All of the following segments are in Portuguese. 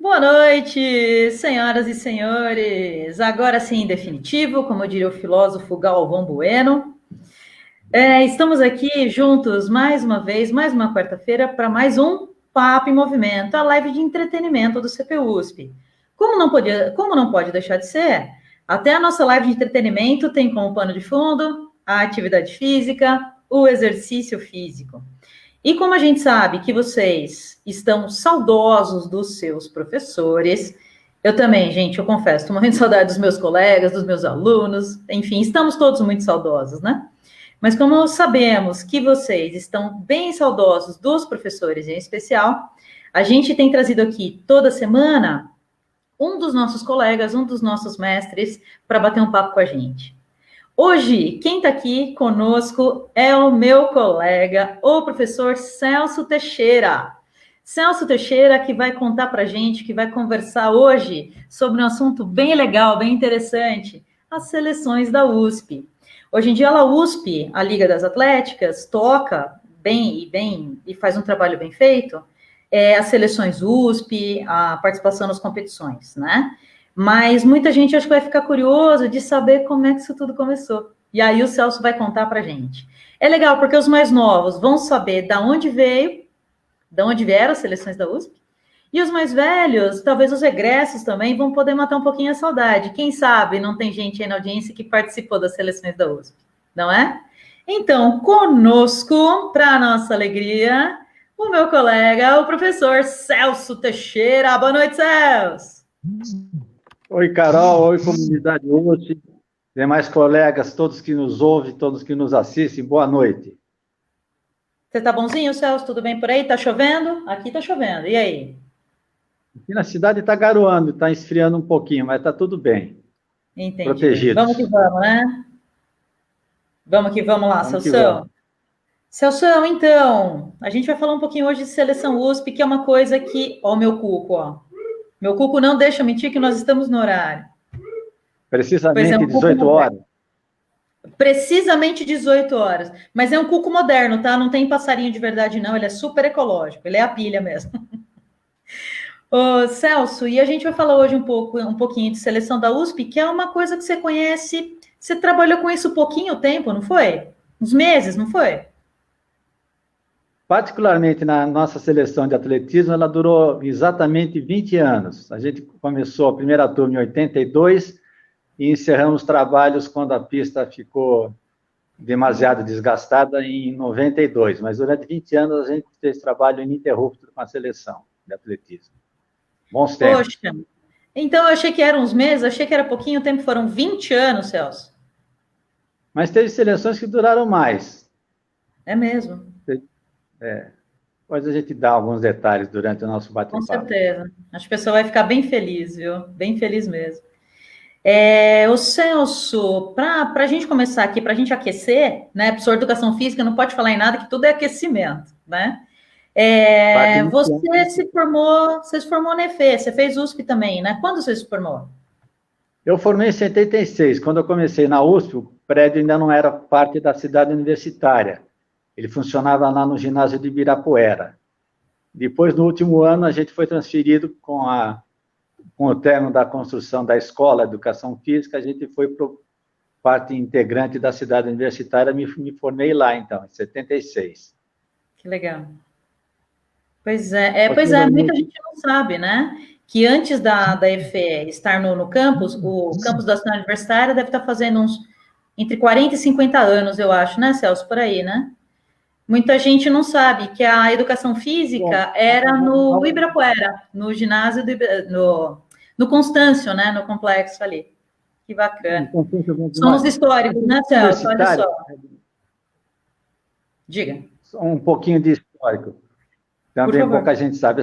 Boa noite, senhoras e senhores. Agora sim, em definitivo, como diria o filósofo Galvão Bueno. Estamos aqui juntos mais uma vez, mais uma quarta-feira, para mais um Papo em Movimento, a live de entretenimento do CPUSP. Como não pode deixar de ser, até a nossa live de entretenimento tem como pano de fundo a atividade física, o exercício físico. E como a gente sabe que vocês estão saudosos dos seus professores, eu também, gente, eu confesso, estou morrendo de saudade dos meus colegas, dos meus alunos, enfim, estamos todos muito saudosos, né? Mas como sabemos que vocês estão bem saudosos dos professores em especial, a gente tem trazido aqui toda semana um dos nossos colegas, um dos nossos mestres, para bater um papo com a gente. Hoje, quem está aqui conosco é o meu colega, o professor Celso Teixeira. Celso Teixeira, que vai contar para a gente, que vai conversar hoje sobre um assunto bem legal, bem interessante, as seleções da USP. Hoje em dia, a USP, a Liga das Atléticas, toca bem e faz um trabalho bem feito, as seleções USP, a participação nas competições, né? Mas muita gente acho que vai ficar curioso de saber como é que isso tudo começou. E aí o Celso vai contar para a gente. É legal porque os mais novos vão saber da onde veio, de onde vieram as seleções da USP, e os mais velhos, talvez os egressos também, vão poder matar um pouquinho a saudade. Quem sabe não tem gente aí na audiência que participou das seleções da USP, não é? Então, conosco, para nossa alegria, o meu colega, o professor Celso Teixeira. Boa noite, Celso! Oi, Carol. Oi, comunidade USP. Demais colegas, todos que nos ouvem, todos que nos assistem, boa noite. Você tá bonzinho, Celso? Tudo bem por aí? Tá chovendo? Aqui tá chovendo. E aí? Aqui na cidade está garoando, está esfriando um pouquinho, mas está tudo bem, Entendi. Vamos que protegidos. vamos, né? Vamos que vamos lá, Vamos que Celso. vamos. Celso, então, a gente vai falar um pouquinho hoje de seleção USP, que é uma coisa que, ó, o meu cuco, ó. Meu cuco não deixa mentir que nós estamos no horário. Pois é, Precisamente um cuco 18 moderno. horas. Precisamente 18 horas. Mas é um cuco moderno, tá? Não tem passarinho de verdade, não. Ele é super ecológico. Ele é a pilha mesmo. Ô, Celso, e a gente vai falar hoje um pouquinho de seleção da USP, que é uma coisa que você conhece. Você trabalhou com isso pouquinho tempo, não foi? Uns meses, não foi? Particularmente na nossa seleção de atletismo, ela durou exatamente 20 anos. A gente começou a primeira turma em 82 e encerramos trabalhos quando a pista ficou demasiado desgastada em 92, mas durante 20 anos a gente fez trabalho ininterrupto com a seleção de atletismo. Bons tempos. Poxa, então eu achei que eram uns meses, achei que era pouquinho tempo, foram 20 anos, Celso. Mas teve seleções que duraram mais. É mesmo, Depois a gente dá alguns detalhes durante o nosso com bate-papo. certeza. Acho que a pessoa vai ficar bem feliz, viu? Bem feliz mesmo. O Celso, para a gente começar aqui, para a gente aquecer, né? Professor de educação física não pode falar em nada, que tudo é aquecimento, né? Parte inicial. Você se formou na EFE, você fez USP também, né? Quando você se formou? Eu formei em 76. Quando eu comecei na USP, o prédio ainda não era parte da cidade universitária. Ele funcionava lá no ginásio de Ibirapuera. Depois, no último ano, a gente foi transferido com o término da construção da escola de educação física, a gente foi para parte integrante da cidade universitária, me formei lá, então, em 76. Que legal. Pois é, muita gente não sabe, né? Que antes da EFE estar no campus, o campus da cidade universitária deve estar fazendo uns entre 40 e 50 anos, eu acho, né, Celso? Por aí, né? Muita gente não sabe que a educação Bom, física era no Ibirapuera, no ginásio no Constâncio, né? No complexo ali. Que bacana. Somos históricos, né, Celso? Olha universitário, só. Diga, um pouquinho de histórico, por também favor. pouca gente sabe.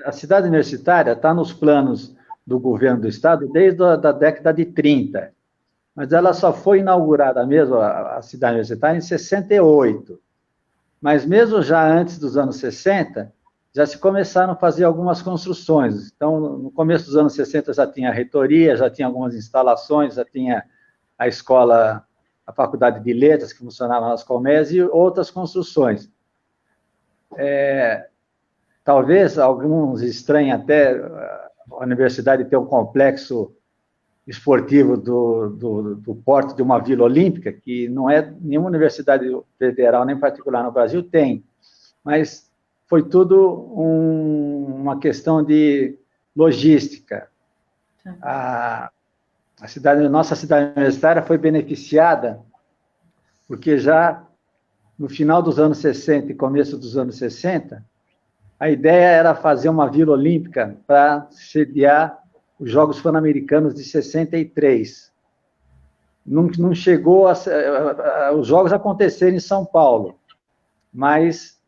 A cidade universitária está nos planos do governo do estado desde a da década de 30, mas ela só foi inaugurada mesmo, a cidade universitária, em 68. Mas mesmo já antes dos anos 60, já se começaram a fazer algumas construções. Então, no começo dos anos 60 já tinha a reitoria, já tinha algumas instalações, já tinha a escola, a faculdade de letras que funcionava nas colmeias e outras construções. Talvez alguns estranhem até a universidade ter um complexo esportivo do porte de uma Vila Olímpica, que não é nenhuma universidade federal nem particular no Brasil tem, mas foi tudo uma questão de logística. Nossa cidade universitária foi beneficiada porque já no final dos anos 60 e começo dos anos 60, a ideia era fazer uma Vila Olímpica para sediar os Jogos Pan-Americanos de 63. Não chegou os Jogos aconteceram em São Paulo, mas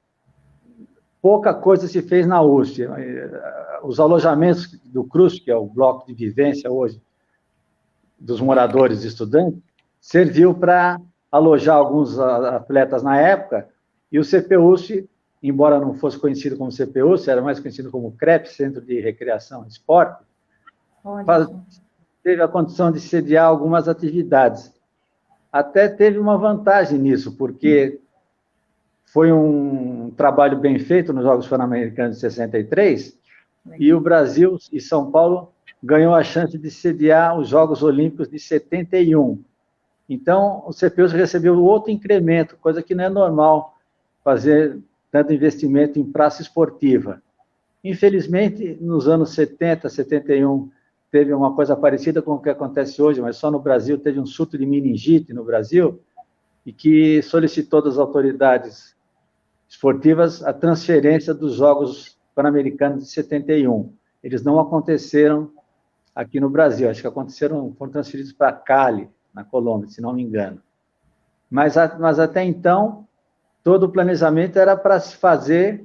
pouca coisa se fez na USP. Os alojamentos do CRUSP, que é o bloco de vivência hoje dos moradores e estudantes, serviu para alojar alguns atletas na época, e o CPUSP, embora não fosse conhecido como CPUSP, era mais conhecido como CREP, Centro de Recreação e Esporte, teve a condição de sediar algumas atividades. Até teve uma vantagem nisso, porque foi um trabalho bem feito nos Jogos Pan-Americanos de 63, e o Brasil e São Paulo ganhou a chance de sediar os Jogos Olímpicos de 71. Então, o CPUSP recebeu outro incremento, coisa que não é normal fazer tanto investimento em praça esportiva. Infelizmente, nos anos 70, 71, teve uma coisa parecida com o que acontece hoje, mas só no Brasil, teve um surto de meningite no Brasil, e que solicitou das autoridades esportivas a transferência dos Jogos Pan-Americanos de 71. Eles não aconteceram aqui no Brasil, acho que foram transferidos para Cali, na Colômbia, se não me engano. Mas até então, todo o planejamento era para se fazer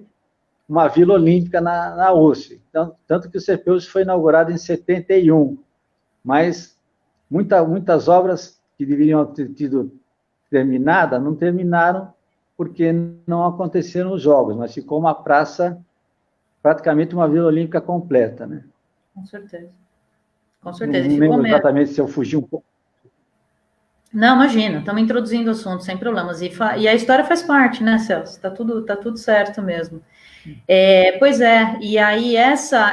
uma Vila Olímpica na USP. Então, tanto que o CPUSP foi inaugurado em 71, mas muitas obras que deveriam ter tido terminada não terminaram porque não aconteceram os Jogos, mas ficou uma praça, praticamente uma Vila Olímpica completa, né? Com certeza. Com certeza. Não lembro exatamente se eu fugi um pouco. Não, imagina, estamos introduzindo o assunto sem problemas. E a história faz parte, né, Celso? Tá tudo certo mesmo. Pois é, e aí essa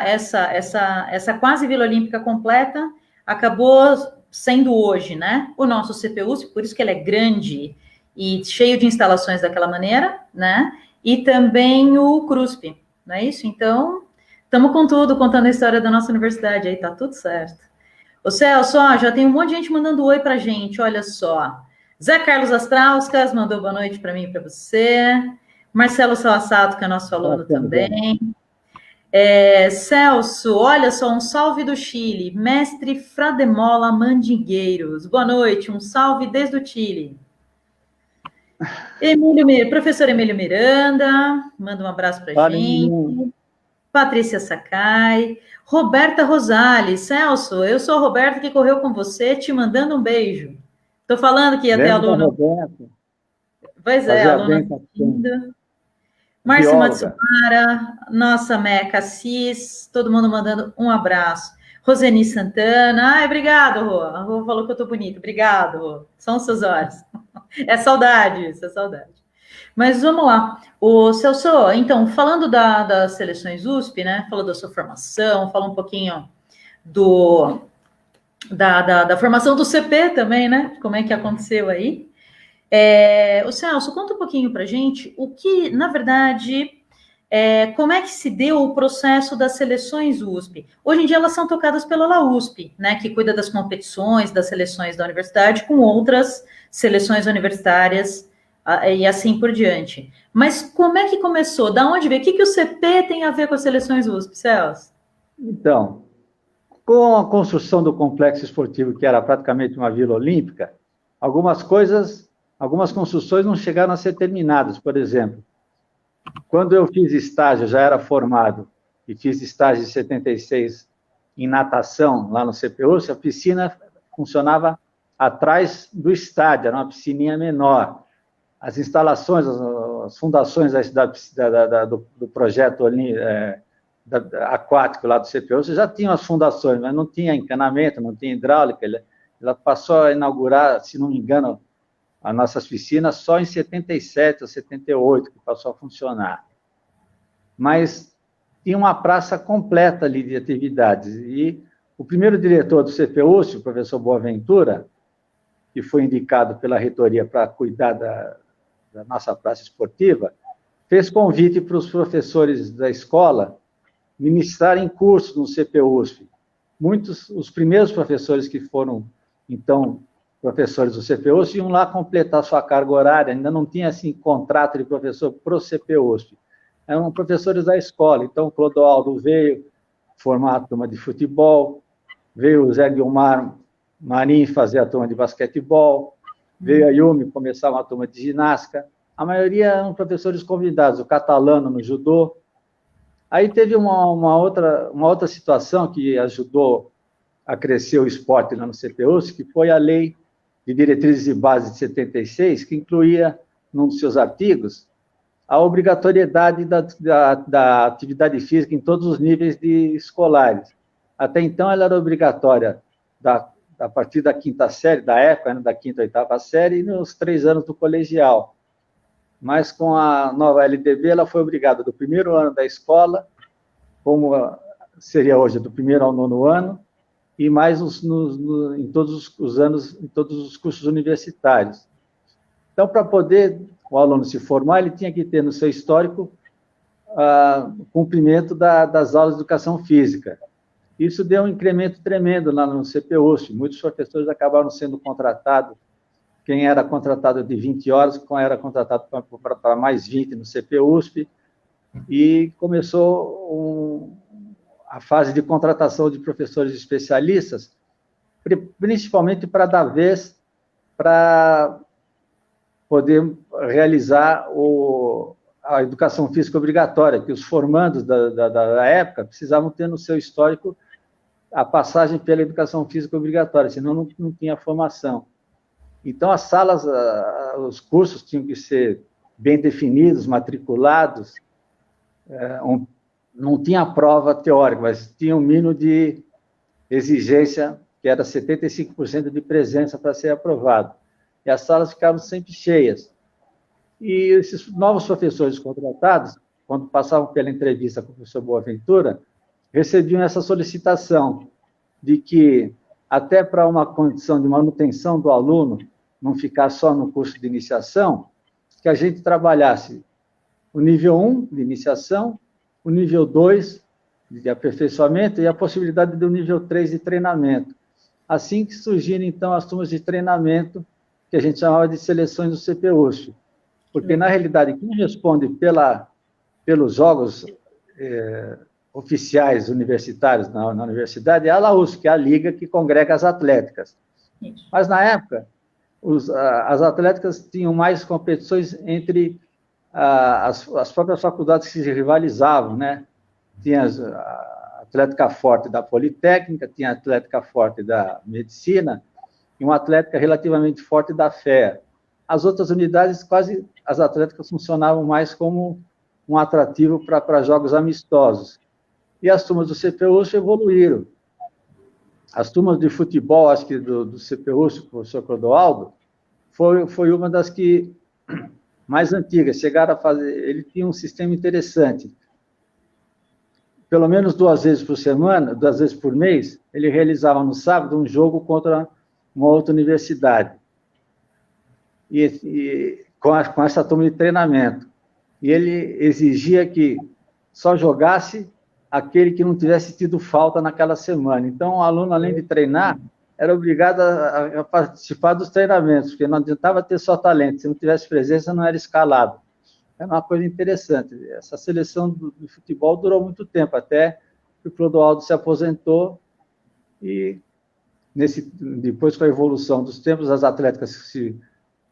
quase Vila Olímpica completa acabou sendo hoje, né? O nosso CPUSP, por isso que ele é grande e cheio de instalações daquela maneira, né? E também o CRUSP, não é isso? Então, estamos com tudo, contando a história da nossa universidade aí, tá tudo certo. Ô Celso, já tem um monte de gente mandando oi pra gente, olha só. Zé Carlos Astrauskas mandou boa noite para mim e para você. Marcelo Salassato, que é nosso aluno também. Celso, olha só, um salve do Chile. Mestre Frademola Mandingueiros. Boa noite, um salve desde o Chile. Professor Emílio Miranda, manda um abraço para a gente. Patrícia Sakai. Roberta Rosales. Celso, eu sou a Roberta que correu com você, te mandando um beijo. Estou falando que ia ter aluno. Pois é, aluno assistindo. Márcia Matsumara, nossa Meca Assis, todo mundo mandando um abraço. Roseni Santana, obrigado, Rô. A Rô falou que eu tô bonita. Obrigado, Rô. São os seus olhos. É saudade isso, é saudade. Mas vamos lá. O Celso, então, falando das seleções USP, né? Falou da sua formação, falou um pouquinho da formação do CP também, né? Como é que aconteceu aí. O Celso, conta um pouquinho para a gente o que, na verdade, como é que se deu o processo das seleções USP. Hoje em dia elas são tocadas pela LAUSP, né, que cuida das competições, das seleções da universidade com outras seleções universitárias e assim por diante. Mas como é que começou? Da onde veio? O que o CP tem a ver com as seleções USP, Celso? Então, com a construção do complexo esportivo, que era praticamente uma Vila Olímpica, algumas construções não chegaram a ser terminadas. Por exemplo, quando eu fiz estágio, já era formado, e fiz estágio em 76 em natação, lá no CPUSP, a piscina funcionava atrás do estádio, era uma piscininha menor. As instalações, as fundações do projeto aquático lá do CPUSP já tinham as fundações, mas não tinha encanamento, não tinha hidráulica. Ela passou a inaugurar, se não me engano, as nossas piscinas só em 77 ou 78 que passou a funcionar. Mas tinha uma praça completa ali de atividades. E o primeiro diretor do CPUSP, o professor Boaventura, que foi indicado pela reitoria para cuidar da nossa praça esportiva, fez convite para os professores da escola ministrarem cursos no CPUSP. Os primeiros professores que foram, então, professores do CPUSP iam lá completar sua carga horária, ainda não tinha, assim, contrato de professor para o CPUSP. Eram professores da escola. Então, o Clodoaldo veio formar a turma de futebol, veio o Zé Guilmar Marim fazer a turma de basquetebol, veio a Yumi começar uma turma de ginástica. A maioria eram professores convidados, o Catalano no judô. Aí teve uma outra situação que ajudou a crescer o esporte lá no CPUSP, que foi a Lei de Diretrizes e Bases de 76, que incluía, num dos seus artigos, a obrigatoriedade da atividade física em todos os níveis de escolares. Até então, ela era obrigatória a partir da quinta série, da época, né, da quinta e oitava série, e nos 3 anos do colegial. Mas com a nova LDB, ela foi obrigada do primeiro ano da escola, como seria hoje, do primeiro ao 9º ano, e mais em todos os anos, em todos os cursos universitários. Então, para poder o aluno se formar, ele tinha que ter no seu histórico cumprimento das aulas de educação física. Isso deu um incremento tremendo lá no CPUSP. Muitos professores acabaram sendo contratados. Quem era contratado de 20 horas, era contratado para mais 20 no CPUSP, e começou a fase de contratação de professores especialistas, principalmente para dar vez para poder realizar a educação física obrigatória, que os formandos da época precisavam ter no seu histórico a passagem pela educação física obrigatória, senão não tinha formação. Então, as salas, os cursos tinham que ser bem definidos, matriculados, não tinha prova teórica, mas tinha um mínimo de exigência, que era 75% de presença para ser aprovado. E as salas ficavam sempre cheias. E esses novos professores contratados, quando passavam pela entrevista com o professor Boaventura, recebiam essa solicitação de que, até para uma condição de manutenção do aluno, não ficar só no curso de iniciação, que a gente trabalhasse o nível 1 de iniciação, o nível 2 de aperfeiçoamento e a possibilidade do nível 3 de treinamento. Assim que surgiram, então, as turmas de treinamento, que a gente chamava de seleções do CPUSP. Porque, na realidade, quem responde pelos jogos oficiais universitários na universidade é a LAUSP, que é a liga que congrega as atléticas. Mas, na época, as atléticas tinham mais competições entre as próprias faculdades que se rivalizavam, né? Tinha a Atlética Forte da Politécnica, tinha a Atlética Forte da Medicina e uma Atlética relativamente forte da FEA. As outras unidades, as atléticas funcionavam mais como um atrativo para jogos amistosos. E as turmas do CPUSP evoluíram. As turmas de futebol, acho que do CPUSP, o professor Clodoaldo, foi uma das que mais antigas, chegaram a fazer. Ele tinha um sistema interessante. Pelo menos 2 vezes por semana, 2 vezes por mês, ele realizava no sábado um jogo contra uma outra universidade. E com essa turma de treinamento. E ele exigia que só jogasse aquele que não tivesse tido falta naquela semana. Então, o aluno, além de treinar, era obrigado a participar dos treinamentos, porque não adiantava ter só talento. Se não tivesse presença, não era escalado. Era uma coisa interessante. Essa seleção do futebol durou muito tempo, até que o Clodoaldo se aposentou e, depois, com a evolução dos tempos, as atléticas se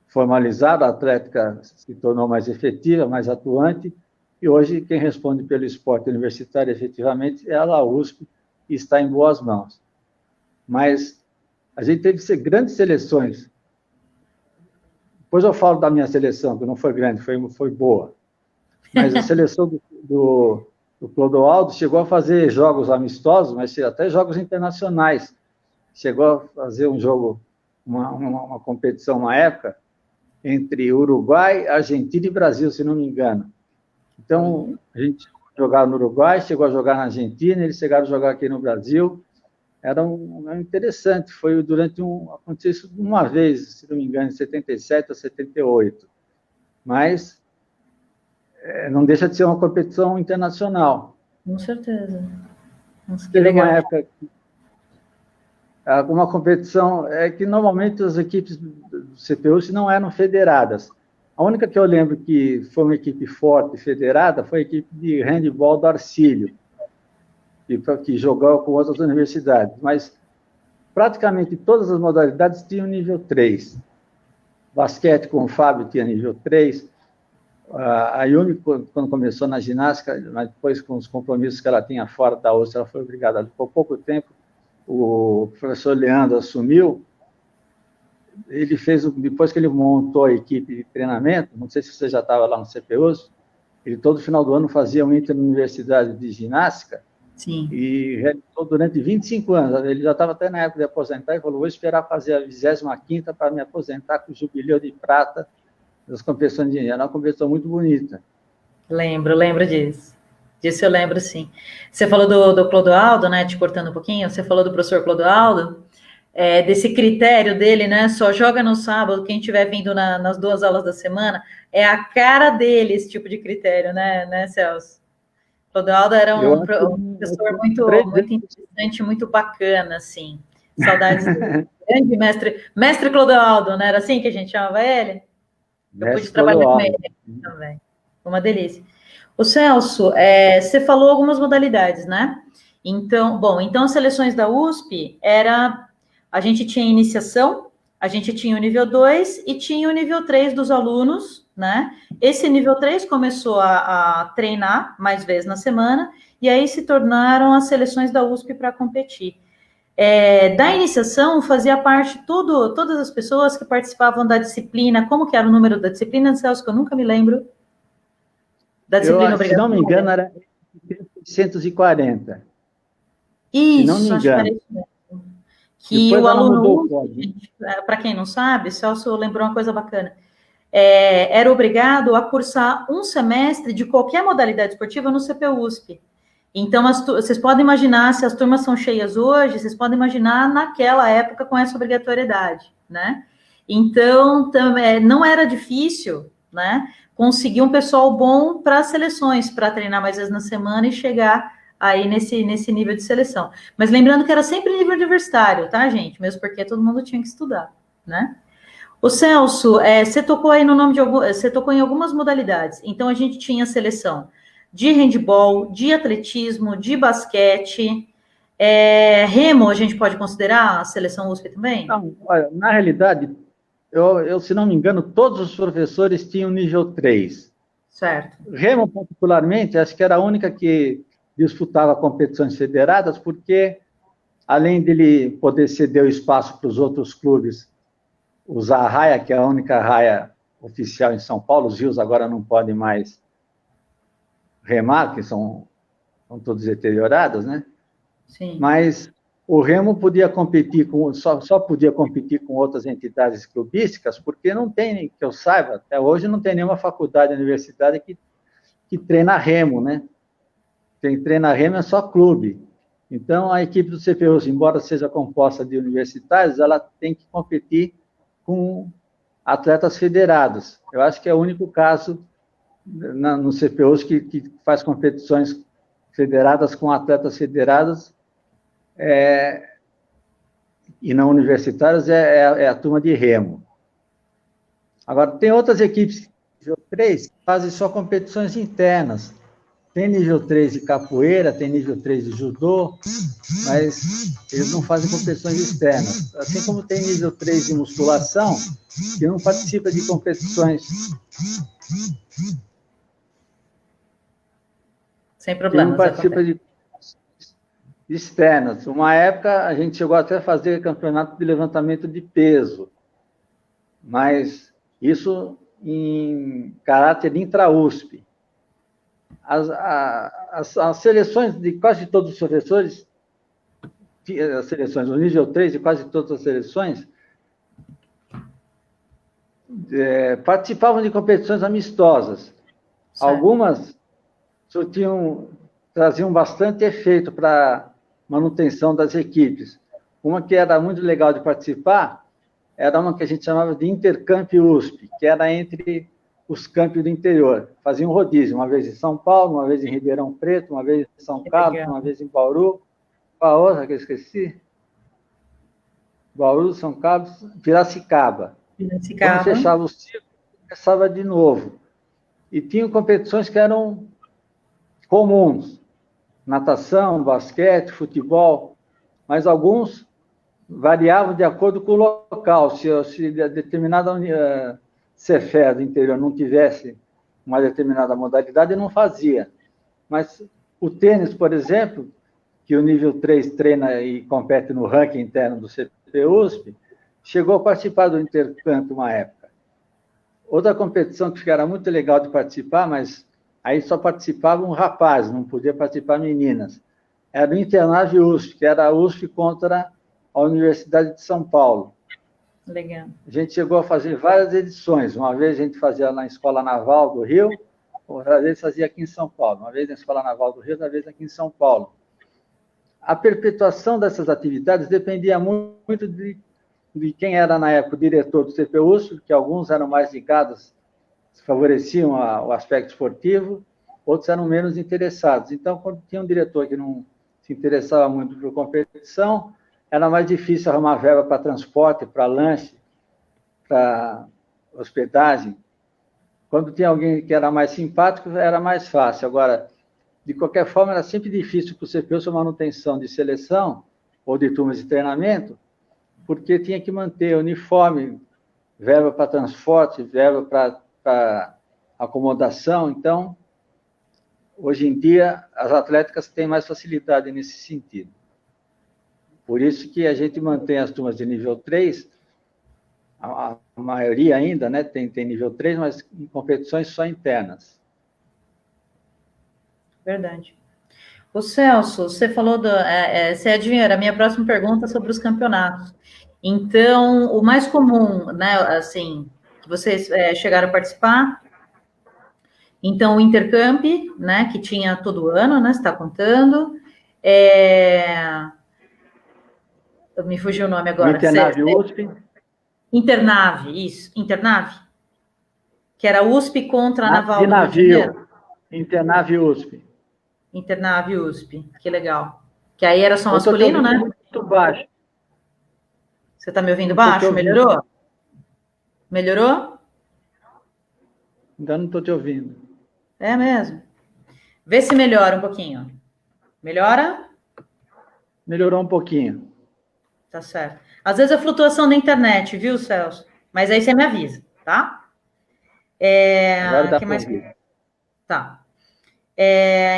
formalizaram, a atlética se tornou mais efetiva, mais atuante, e hoje quem responde pelo esporte universitário, efetivamente, é a LAUSP, e está em boas mãos. Mas a gente teve grandes seleções. Depois eu falo da minha seleção, que não foi grande, foi boa. Mas a seleção do Clodoaldo chegou a fazer jogos amistosos, mas até jogos internacionais. Chegou a fazer um jogo, uma competição, uma época, entre Uruguai, Argentina e Brasil, se não me engano. Então, a gente jogar no Uruguai, chegou a jogar na Argentina, eles chegaram a jogar aqui no Brasil. Era interessante. Aconteceu isso uma vez, se não me engano, em 77 ou 78. Mas não deixa de ser uma competição internacional. Com certeza. Nossa, que Teve legal. uma época, uma competição, que normalmente as equipes do CPUS não eram federadas. A única que eu lembro que foi uma equipe forte, federada, foi a equipe de handebol do Arcílio, que jogou com outras universidades. Mas praticamente todas as modalidades tinham nível 3. Basquete com o Fábio tinha nível 3. A Yumi, quando começou na ginástica, mas depois com os compromissos que ela tinha fora da USP, ela foi obrigada. Por pouco tempo, o professor Leandro assumiu. Ele fez, depois que ele montou a equipe de treinamento, não sei se você já estava lá no CPUS, ele todo final do ano fazia uma interuniversidade de ginástica. Sim. E realizou durante 25 anos. Ele já estava até na época de aposentar e falou: vou esperar fazer a 25ª para me aposentar com o jubileu de prata das competições de engenharia. É uma competição muito bonita. Lembro disso. Disso eu lembro, sim. Você falou do Clodoaldo, né? Te cortando um pouquinho, você falou do professor Clodoaldo, desse critério dele, né? Só joga no sábado, quem estiver vindo nas 2 aulas da semana, é a cara dele esse tipo de critério, né, Celso? Clodoaldo era um professor muito interessante, muito bacana, assim. Saudades do grande mestre Clodoaldo, né? Era assim que a gente chamava ele? Eu pude trabalhar com ele também. Uma delícia. O Celso, você falou algumas modalidades, né? Então, as seleções da USP a gente tinha iniciação, a gente tinha o nível 2 e tinha o nível 3 dos alunos, né? Esse nível 3 começou a treinar mais vezes na semana, e aí se tornaram as seleções da USP para competir. Da iniciação fazia parte todas as pessoas que participavam da disciplina. Como que era o número da disciplina, Celso, que eu nunca me lembro? Da disciplina obrigatória. Se não me engano, era 640. Isso, se não me engano. Acho que era isso mesmo. Que depois o aluno, para quem não sabe, Celso lembrou uma coisa bacana. Era obrigado a cursar um semestre de qualquer modalidade esportiva no CPUSP. Então, vocês podem imaginar, se as turmas são cheias hoje, vocês podem imaginar naquela época com essa obrigatoriedade, né? Então, não era difícil, né, conseguir um pessoal bom para as seleções, para treinar mais vezes na semana e chegar aí nesse nível de seleção. Mas lembrando que era sempre nível universitário, tá, gente? Mesmo porque todo mundo tinha que estudar, né? O Celso, você tocou aí você tocou em algumas modalidades. Então, a gente tinha a seleção de handebol, de atletismo, de basquete. Remo, a gente pode considerar a seleção USP também? Não, olha, na realidade, eu, se não me engano, todos os professores tinham nível 3. Certo. Remo, particularmente, acho que era a única que disputava competições federadas, porque, além dele poder ceder o espaço para os outros clubes usar a raia, que é a única raia oficial em São Paulo, os rios agora não podem mais remar, que estão todos deteriorados, né? Sim. Mas o Remo podia competir só podia competir com outras entidades clubísticas, porque não tem, que eu saiba, até hoje não tem nenhuma faculdade, universidade que treina Remo, né? Quem treina Remo é só clube. Então, a equipe do CPU, embora seja composta de universitários, ela tem que competir com atletas federados. Eu acho que é o único caso no CPUs que faz competições federadas com atletas federados e não universitários, é a turma de Remo. Agora, tem outras equipes nível 3 que fazem só competições internas. Tem nível 3 de capoeira, tem nível 3 de judô, mas eles não fazem competições externas. Assim como tem nível 3 de musculação, que não participa de competições. Sem problema. Que não participa de externas. Uma época, a gente chegou até a fazer campeonato de levantamento de peso, mas isso em caráter intra-USP. As seleções de quase todos os professores, as seleções, o nível 3 de quase todas as seleções, participavam de competições amistosas. Certo. Algumas traziam bastante efeito para manutenção das equipes. Uma que era muito legal de participar era uma que a gente chamava de Intercamp USP, que era entre os campos do interior. Fazia um rodízio, uma vez em São Paulo, uma vez em Ribeirão Preto, uma vez em São Carlos, uma vez em Bauru. Qual a outra que eu esqueci? Bauru, São Carlos, Piracicaba. Quando fechava o ciclo, começava de novo. E tinham competições que eram comuns. Natação, basquete, futebol. Mas alguns variavam de acordo com o local. Se determinada Cefés do interior não tivesse uma determinada modalidade, não fazia. Mas o tênis, por exemplo, que o nível 3 treina e compete no ranking interno do CPUSP, chegou a participar do Intercampo uma época. Outra competição que era muito legal de participar, mas aí só participavam rapazes, não podia participar meninas, era o Internave USP, que era a USP contra a Universidade de São Paulo. Legal. A gente chegou a fazer várias edições. Uma vez a gente fazia na Escola Naval do Rio, outra vez fazia aqui em São Paulo. Uma vez na Escola Naval do Rio, outra vez aqui em São Paulo. A perpetuação dessas atividades dependia muito de quem era, na época, o diretor do CPUSP, que alguns eram mais ligados, favoreciam o aspecto esportivo, outros eram menos interessados. Então, quando tinha um diretor que não se interessava muito por competição, era mais difícil arrumar verba para transporte, para lanche, para hospedagem. Quando tinha alguém que era mais simpático, era mais fácil. Agora, de qualquer forma, era sempre difícil para o CPU a manutenção de seleção ou de turmas de treinamento, porque tinha que manter uniforme, verba para transporte, verba para acomodação. Então, hoje em dia, as atléticas têm mais facilidade nesse sentido. Por isso que a gente mantém as turmas de nível 3, a maioria ainda, né, tem nível 3, mas em competições só internas. Verdade. O Celso, você falou você adivinhou, era a minha próxima pergunta sobre os campeonatos. Então, o mais comum, né, assim, que vocês chegaram a participar, então o Intercamp, né, que tinha todo ano, né, você está contando, me fugiu o nome agora. Internave USP. Internave, isso, Internave, que era USP contra a Naval de do Rio de Janeiro. Internave USP. Internave USP, que legal. Que aí era só masculino, né? Muito baixo. Você está me ouvindo baixo? Melhorou? Melhorou? Ainda não estou te ouvindo. É mesmo? Vê se melhora um pouquinho. Melhora? Melhorou um pouquinho. Tá certo. Às vezes é flutuação da internet, viu, Celso? Mas aí você me avisa, tá? Agora dá que mais? Tá.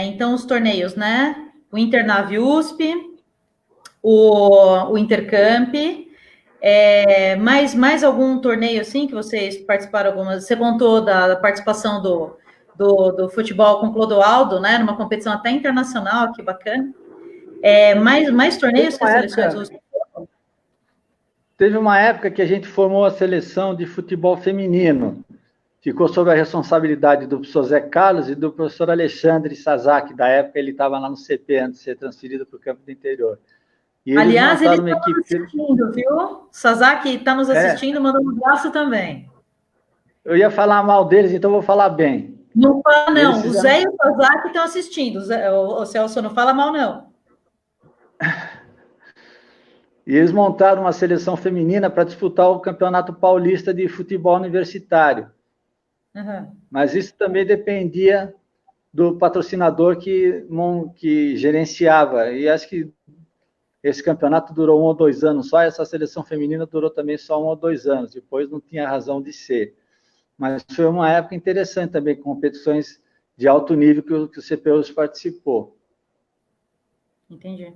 Então, os torneios, né? O Internave USP, o Intercamp, mais algum torneio, assim, que vocês participaram algumas? Você contou da participação do futebol com o Clodoaldo, né? Numa competição até internacional, que bacana. Mais torneios que as seleções USP? Teve uma época que a gente formou a seleção de futebol feminino. Ficou sob a responsabilidade do professor Zé Carlos e do professor Alexandre Sazaki. Da época, ele estava lá no CP, antes de ser transferido para o campo do interior. E aliás, ele está nos assistindo, viu? Sazaki está nos assistindo, mandando um abraço também. Eu ia falar mal deles, então vou falar bem. Não fala, não. O Zé e o Sazaki estão assistindo. O Celso não fala mal, não. E eles montaram uma seleção feminina para disputar o Campeonato Paulista de Futebol Universitário. Uhum. Mas isso também dependia do patrocinador que gerenciava. E acho que esse campeonato durou 1 ou 2 anos só, essa seleção feminina durou também só 1 ou 2 anos. Depois não tinha razão de ser. Mas foi uma época interessante também, com competições de alto nível que o CPUSP participou. Entendi.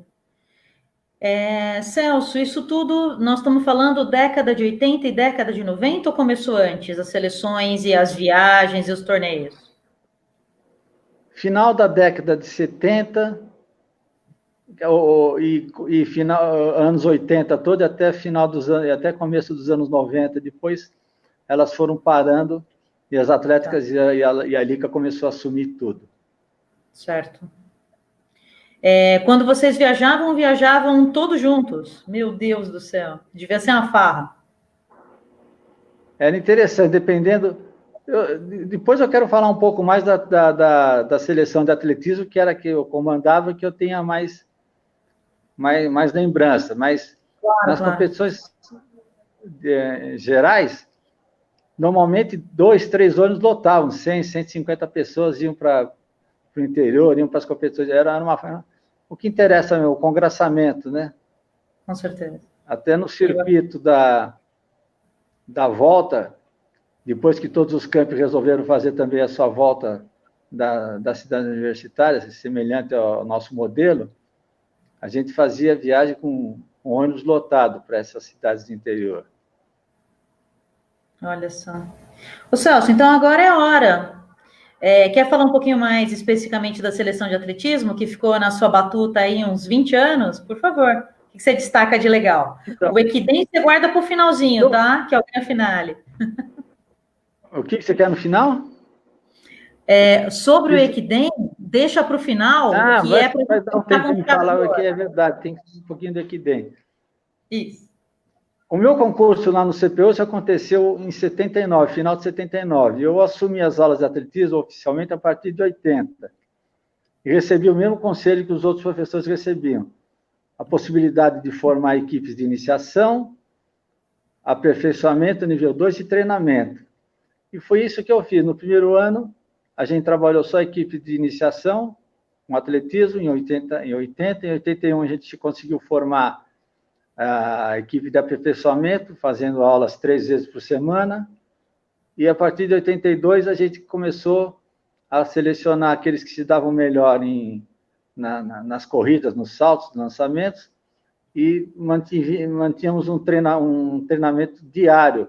Celso, isso tudo, nós estamos falando década de 80 e década de 90 ou começou antes, as seleções e as viagens e os torneios? Final da década de 70 e final, anos 80 todo, até final dos anos, até começo dos anos 90, depois elas foram parando e as atléticas e a Liga começou a assumir tudo. Certo. Quando vocês viajavam todos juntos? Meu Deus do céu, devia ser uma farra. Era interessante, dependendo... depois eu quero falar um pouco mais da seleção de atletismo, que era que eu comandava, que eu tenha mais lembrança, mas nas competições gerais, normalmente 2, 3 ônibus lotavam, 100, 150 pessoas iam para o interior, iam para as competições, o que interessa é o congraçamento, né? Com certeza. Até no circuito da volta, depois que todos os campos resolveram fazer também a sua volta da cidade universitária, semelhante ao nosso modelo, a gente fazia viagem com ônibus lotado para essas cidades do interior. Olha só. Ô Celso, então agora é a hora. Quer falar um pouquinho mais especificamente da seleção de atletismo, que ficou na sua batuta aí uns 20 anos? Por favor, o que você destaca de legal? Então, o equidem você guarda para o finalzinho, tá? Que é o grande finale. O que você quer no final? Sobre o equidem, deixa para o final, que vai dar um tempo de falar, que é verdade, tem um pouquinho do equidem. Isso. O meu concurso lá no CPUC aconteceu em 79, final de 79. Eu assumi as aulas de atletismo oficialmente a partir de 80. E recebi o mesmo conselho que os outros professores recebiam. A possibilidade de formar equipes de iniciação, aperfeiçoamento nível 2 e treinamento. E foi isso que eu fiz. No primeiro ano, a gente trabalhou só a equipe de iniciação, com atletismo, em 80, em 81 a gente conseguiu formar a equipe de aperfeiçoamento, fazendo aulas 3 vezes por semana, e a partir de 82 a gente começou a selecionar aqueles que se davam melhor nas corridas, nos saltos, nos lançamentos, e mantínhamos um treinamento diário,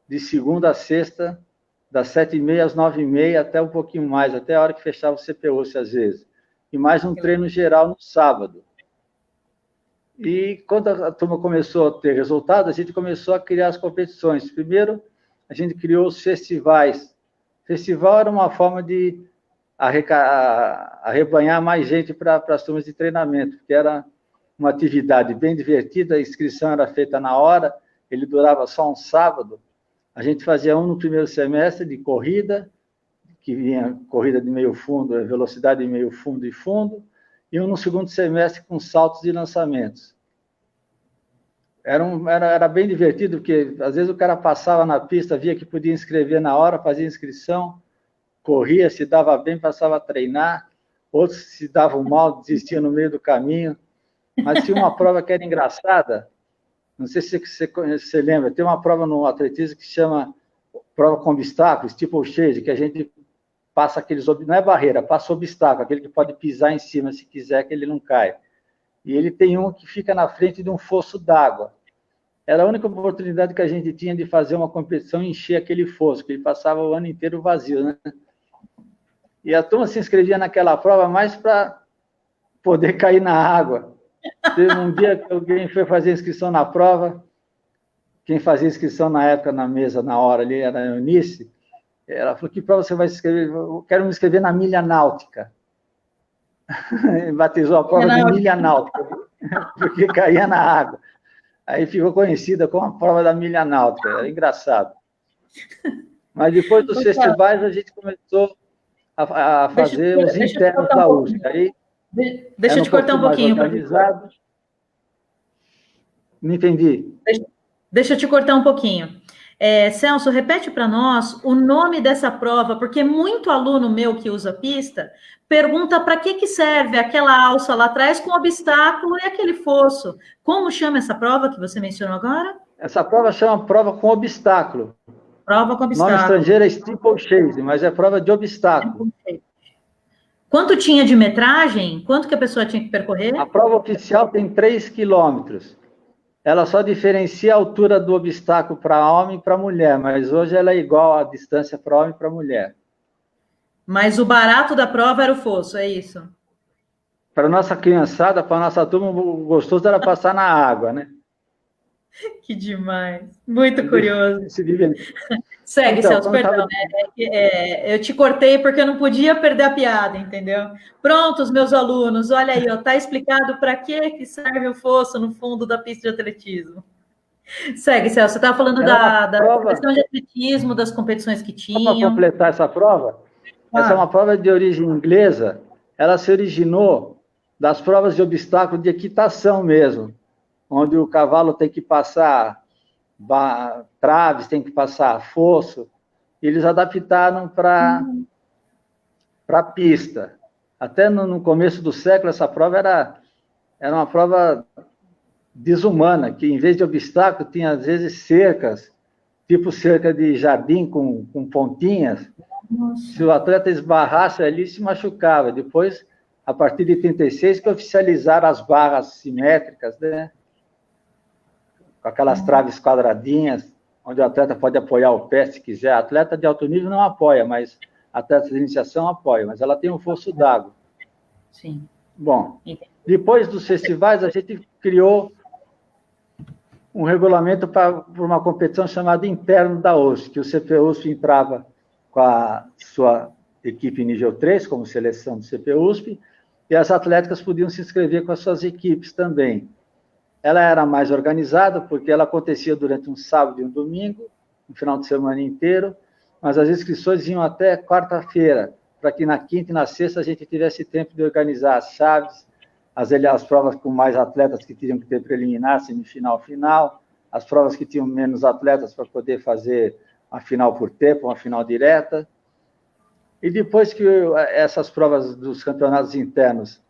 de segunda a sexta, das 7h30 às 9h30, até um pouquinho mais, até a hora que fechava o CPUC, às vezes. E mais um treino geral no sábado. E quando a turma começou a ter resultado, a gente começou a criar as competições. Primeiro, a gente criou os festivais. Festival era uma forma de arrebanhar mais gente para as turmas de treinamento, porque era uma atividade bem divertida, a inscrição era feita na hora, ele durava só um sábado. A gente fazia um no primeiro semestre de corrida, que vinha corrida de meio fundo, velocidade de meio fundo e fundo, e um no segundo semestre com saltos e lançamentos. Era bem divertido, porque às vezes o cara passava na pista, via que podia inscrever na hora, fazia inscrição, corria, se dava bem, passava a treinar, outros se davam mal, desistiam no meio do caminho. Mas tinha uma prova que era engraçada, não sei se você lembra, tem uma prova no atletismo que chama prova com obstáculos, tipo o chase, que a gente passa aqueles... Não é barreira, passa obstáculo, aquele que pode pisar em cima se quiser, que ele não cai. E ele tem um que fica na frente de um fosso d'água. Era a única oportunidade que a gente tinha de fazer uma competição e encher aquele fosso, que ele passava o ano inteiro vazio, né? E a turma se inscrevia naquela prova mais para poder cair na água. Teve um dia que alguém foi fazer inscrição na prova, quem fazia inscrição na época na mesa, na hora ali, era a Eunice. Ela falou: que prova você vai se inscrever? Eu quero me inscrever na milha náutica. Batizou a prova de milha náutica, porque caía na água. Aí ficou conhecida como a prova da milha náutica. Era engraçado. Mas depois dos festivais, a gente começou a fazer os internos da USP. Aí, deixa eu te cortar um pouquinho. Não entendi. Deixa eu te cortar um pouquinho. Celso, repete para nós o nome dessa prova, porque muito aluno meu que usa pista pergunta para que serve aquela alça lá atrás com obstáculo e aquele fosso. Como chama essa prova que você mencionou agora? Essa prova chama prova com obstáculo. Prova com obstáculo. O nome estrangeiro é steeplechase, mas é prova de obstáculo. Quanto tinha de metragem? Quanto que a pessoa tinha que percorrer? A prova oficial tem 3 quilômetros. Ela só diferencia a altura do obstáculo para homem e para mulher, mas hoje ela é igual a distância para homem e para mulher. Mas o barato da prova era o fosso, é isso? Para a nossa criançada, para a nossa turma, o gostoso era passar na água, né? Que demais. Muito curioso. Segue, Então, Celso, como eu perdão, estava... eu te cortei porque eu não podia perder a piada, entendeu? Prontos, meus alunos, olha aí, está explicado para que serve o fosso no fundo da pista de atletismo. Segue, Celso, você estava falando Era uma da prova, seleção de atletismo, das competições que só para tinham. completar essa prova, essa é uma Claro. prova de origem inglesa, ela se originou das provas de obstáculo de equitação mesmo, onde o cavalo tem que passar traves, tem que passar fosso, e eles adaptaram para a pista. Até no começo do século, essa prova era uma prova desumana, que em vez de obstáculo, tinha às vezes cercas, tipo cerca de jardim com pontinhas. Nossa. Se o atleta esbarrasse ali, se machucava. Depois, a partir de 36, que oficializaram as barras simétricas, né? Com aquelas traves quadradinhas, onde o atleta pode apoiar o pé se quiser. Atleta de alto nível não apoia, mas atleta de iniciação apoia, mas ela tem um fosso d'água. Sim. Bom, depois dos festivais, a gente criou um regulamento para uma competição chamada interno da USP, que o CPUSP entrava com a sua equipe nível 3, como seleção do CPUSP, e as atléticas podiam se inscrever com as suas equipes também. Ela era mais organizada, porque ela acontecia durante um sábado e um domingo, um final de semana inteiro, mas as inscrições iam até quarta-feira, para que na quinta e na sexta a gente tivesse tempo de organizar as chaves, as provas com mais atletas que tinham que ter preliminar, semifinal, final, as provas que tinham menos atletas para poder fazer uma final por tempo, uma final direta. E depois que essas provas dos campeonatos internos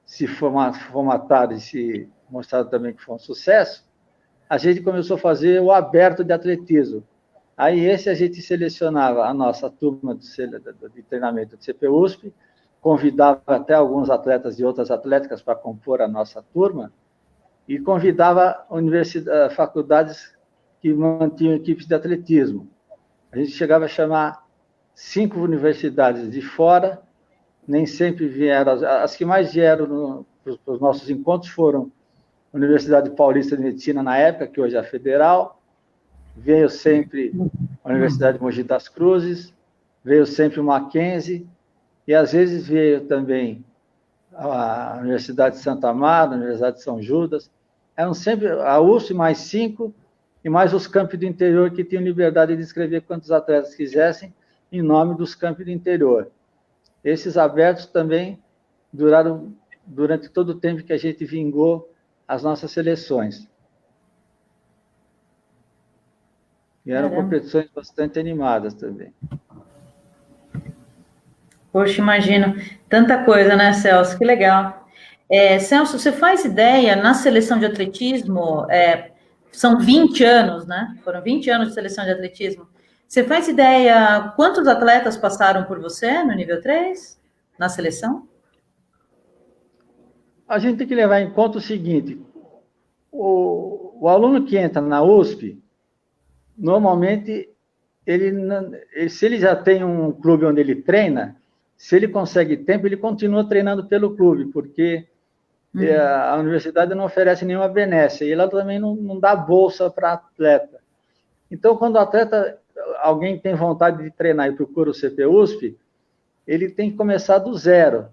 se formataram e se mostraram também que foi um sucesso, a gente começou a fazer o aberto de atletismo. Aí esse a gente selecionava a nossa turma de treinamento do CPUSP, convidava até alguns atletas de outras atléticas para compor a nossa turma e convidava faculdades que mantinham equipes de atletismo. A gente chegava a chamar 5 universidades de fora, nem sempre vieram, as que mais vieram para os nossos encontros foram a Universidade Paulista de Medicina na época, que hoje é a Federal, veio sempre a Universidade de Mogi das Cruzes, veio sempre o Mackenzie, e às vezes veio também a Universidade de Santa Amaro, a Universidade de São Judas. Eram sempre a USP mais 5 e mais os campos do interior que tinham liberdade de inscrever quantos atletas quisessem em nome dos campos do interior. Esses abertos também duraram durante todo o tempo que a gente vingou as nossas seleções. E eram competições bastante animadas também. Poxa, imagino. Tanta coisa, né, Celso? Que legal. Celso, você faz ideia, na seleção de atletismo, são 20 anos, né? Foram 20 anos de seleção de atletismo. Você faz ideia quantos atletas passaram por você no nível 3, na seleção? A gente tem que levar em conta o seguinte, o aluno que entra na USP, normalmente, se ele já tem um clube onde ele treina, se ele consegue tempo, ele continua treinando pelo clube, porque a universidade não oferece nenhuma benesse, e ela também não dá bolsa para atleta. Então, quando o atleta, alguém tem vontade de treinar e procura o CPUSP, ele tem que começar do zero.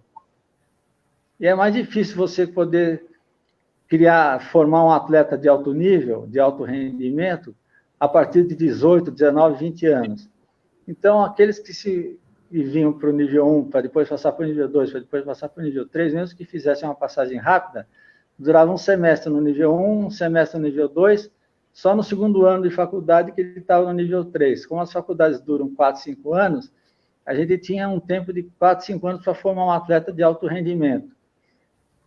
E é mais difícil você poder formar um atleta de alto nível, de alto rendimento, a partir de 18, 19, 20 anos. Então, aqueles que vinham para o nível 1, para depois passar para o nível 2, para depois passar para o nível 3, mesmo que fizessem uma passagem rápida, durava um semestre no nível 1, um semestre no nível 2, só no segundo ano de faculdade que ele estava no nível 3. Como as faculdades duram 4, 5 anos, a gente tinha um tempo de 4, 5 anos para formar um atleta de alto rendimento.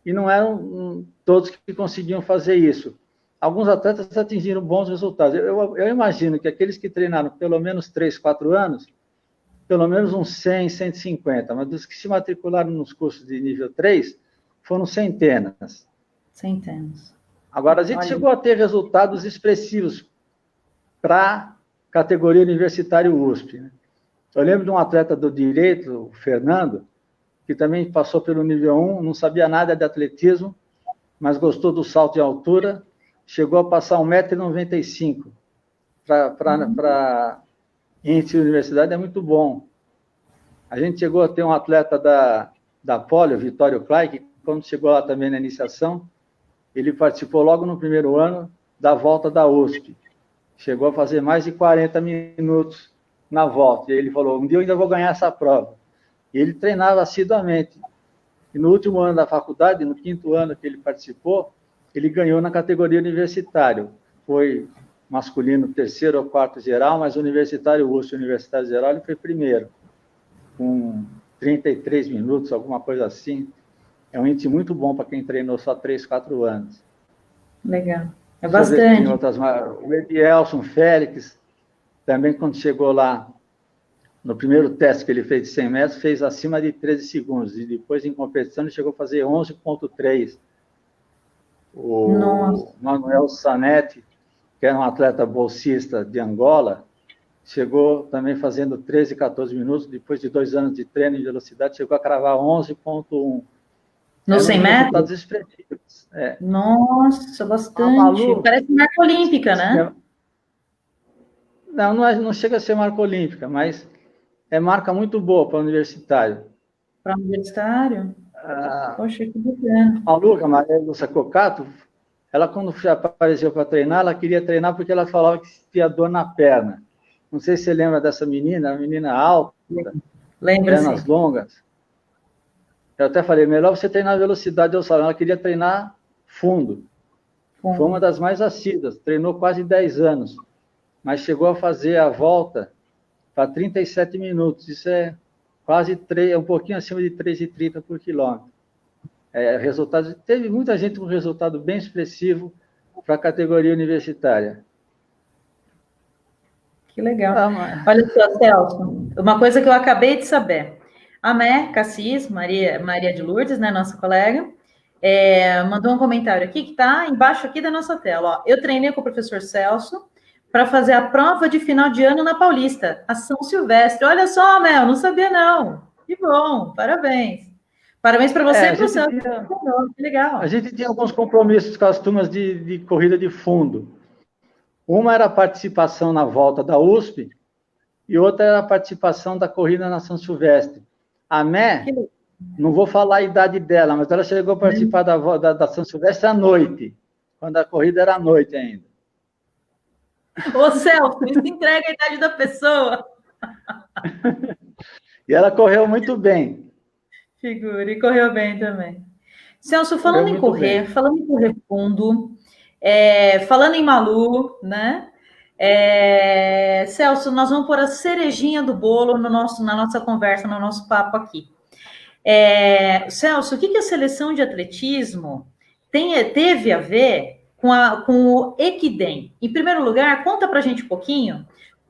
E não eram todos que conseguiam fazer isso. Alguns atletas atingiram bons resultados. Eu imagino que aqueles que treinaram pelo menos 3, 4 anos, pelo menos uns 100, 150, mas dos que se matricularam nos cursos de nível 3, foram centenas. Centenas. Agora, a gente chegou a ter resultados expressivos para a categoria universitária USP. Né? Eu lembro de um atleta do direito, o Fernando, que também passou pelo nível 1, não sabia nada de atletismo, mas gostou do salto em altura, chegou a passar 1,95 m índice de universidade é muito bom. A gente chegou a ter um atleta da Poli, o Vitório Clay, que quando chegou lá também na iniciação, ele participou logo no primeiro ano da volta da USP. Chegou a fazer mais de 40 minutos na volta. E ele falou, um dia eu ainda vou ganhar essa prova. E ele treinava assiduamente. E no último ano da faculdade, no 5º ano que ele participou, ele ganhou na categoria universitário. Foi masculino 3º ou 4º geral, mas universitário USP, universitário geral, ele foi primeiro, com 33 minutos, alguma coisa assim. É um índice muito bom para quem treinou só 3, 4 anos. Legal. É bastante. O Edielson Félix, também quando chegou lá, no primeiro teste que ele fez de 100 metros, fez acima de 13 segundos. E depois, em competição, ele chegou a fazer 11,3. O Manuel Sanetti, que era um atleta bolsista de Angola, chegou também fazendo 13, 14 minutos. Depois de 2 anos de treino em velocidade, chegou a cravar 11,1. No 100 metros? Resultados expressivos. Nossa, bastante. Parece marca olímpica, né? Não chega a ser marca olímpica, mas é marca muito boa para o universitário. Para o universitário? Poxa, que bacana. A Maria Lúcia Cocato, ela quando apareceu para treinar, ela queria treinar porque ela falava que tinha dor na perna. Não sei se você lembra dessa menina, uma menina alta, pernas longas. Eu até falei, melhor você treinar velocidade ou salão. Ela queria treinar fundo. Foi uma das mais assíduas, treinou quase 10 anos, mas chegou a fazer a volta para 37 minutos. Isso é quase um pouquinho acima de 3,30 por quilômetro. Teve muita gente com resultado bem expressivo para a categoria universitária. Que legal. Olha só, Celso, uma coisa que eu acabei de saber. A Mé Cassis, Maria de Lourdes, né, nossa colega, mandou um comentário aqui que está embaixo aqui da nossa tela. Ó. Eu treinei com o professor Celso para fazer a prova de final de ano na Paulista, a São Silvestre. Olha só, Mel, não sabia não. Que bom, parabéns. Parabéns para você e para o Celso. Que legal. A gente tinha alguns compromissos com as turmas de corrida de fundo. Uma era a participação na volta da USP e outra era a participação da corrida na São Silvestre. A Mé, não vou falar a idade dela, mas ela chegou a participar da São Silvestre à noite, quando a corrida era à noite ainda. Ô, Celso, isso entrega a idade da pessoa. E ela correu muito bem. Figura, e correu bem também. Celso, falando em correr fundo, falando em Malu, né? Celso, nós vamos pôr a cerejinha do bolo na nossa conversa, no nosso papo aqui. Celso, o que a seleção de atletismo teve a ver com o Equidem? Em primeiro lugar, conta para a gente um pouquinho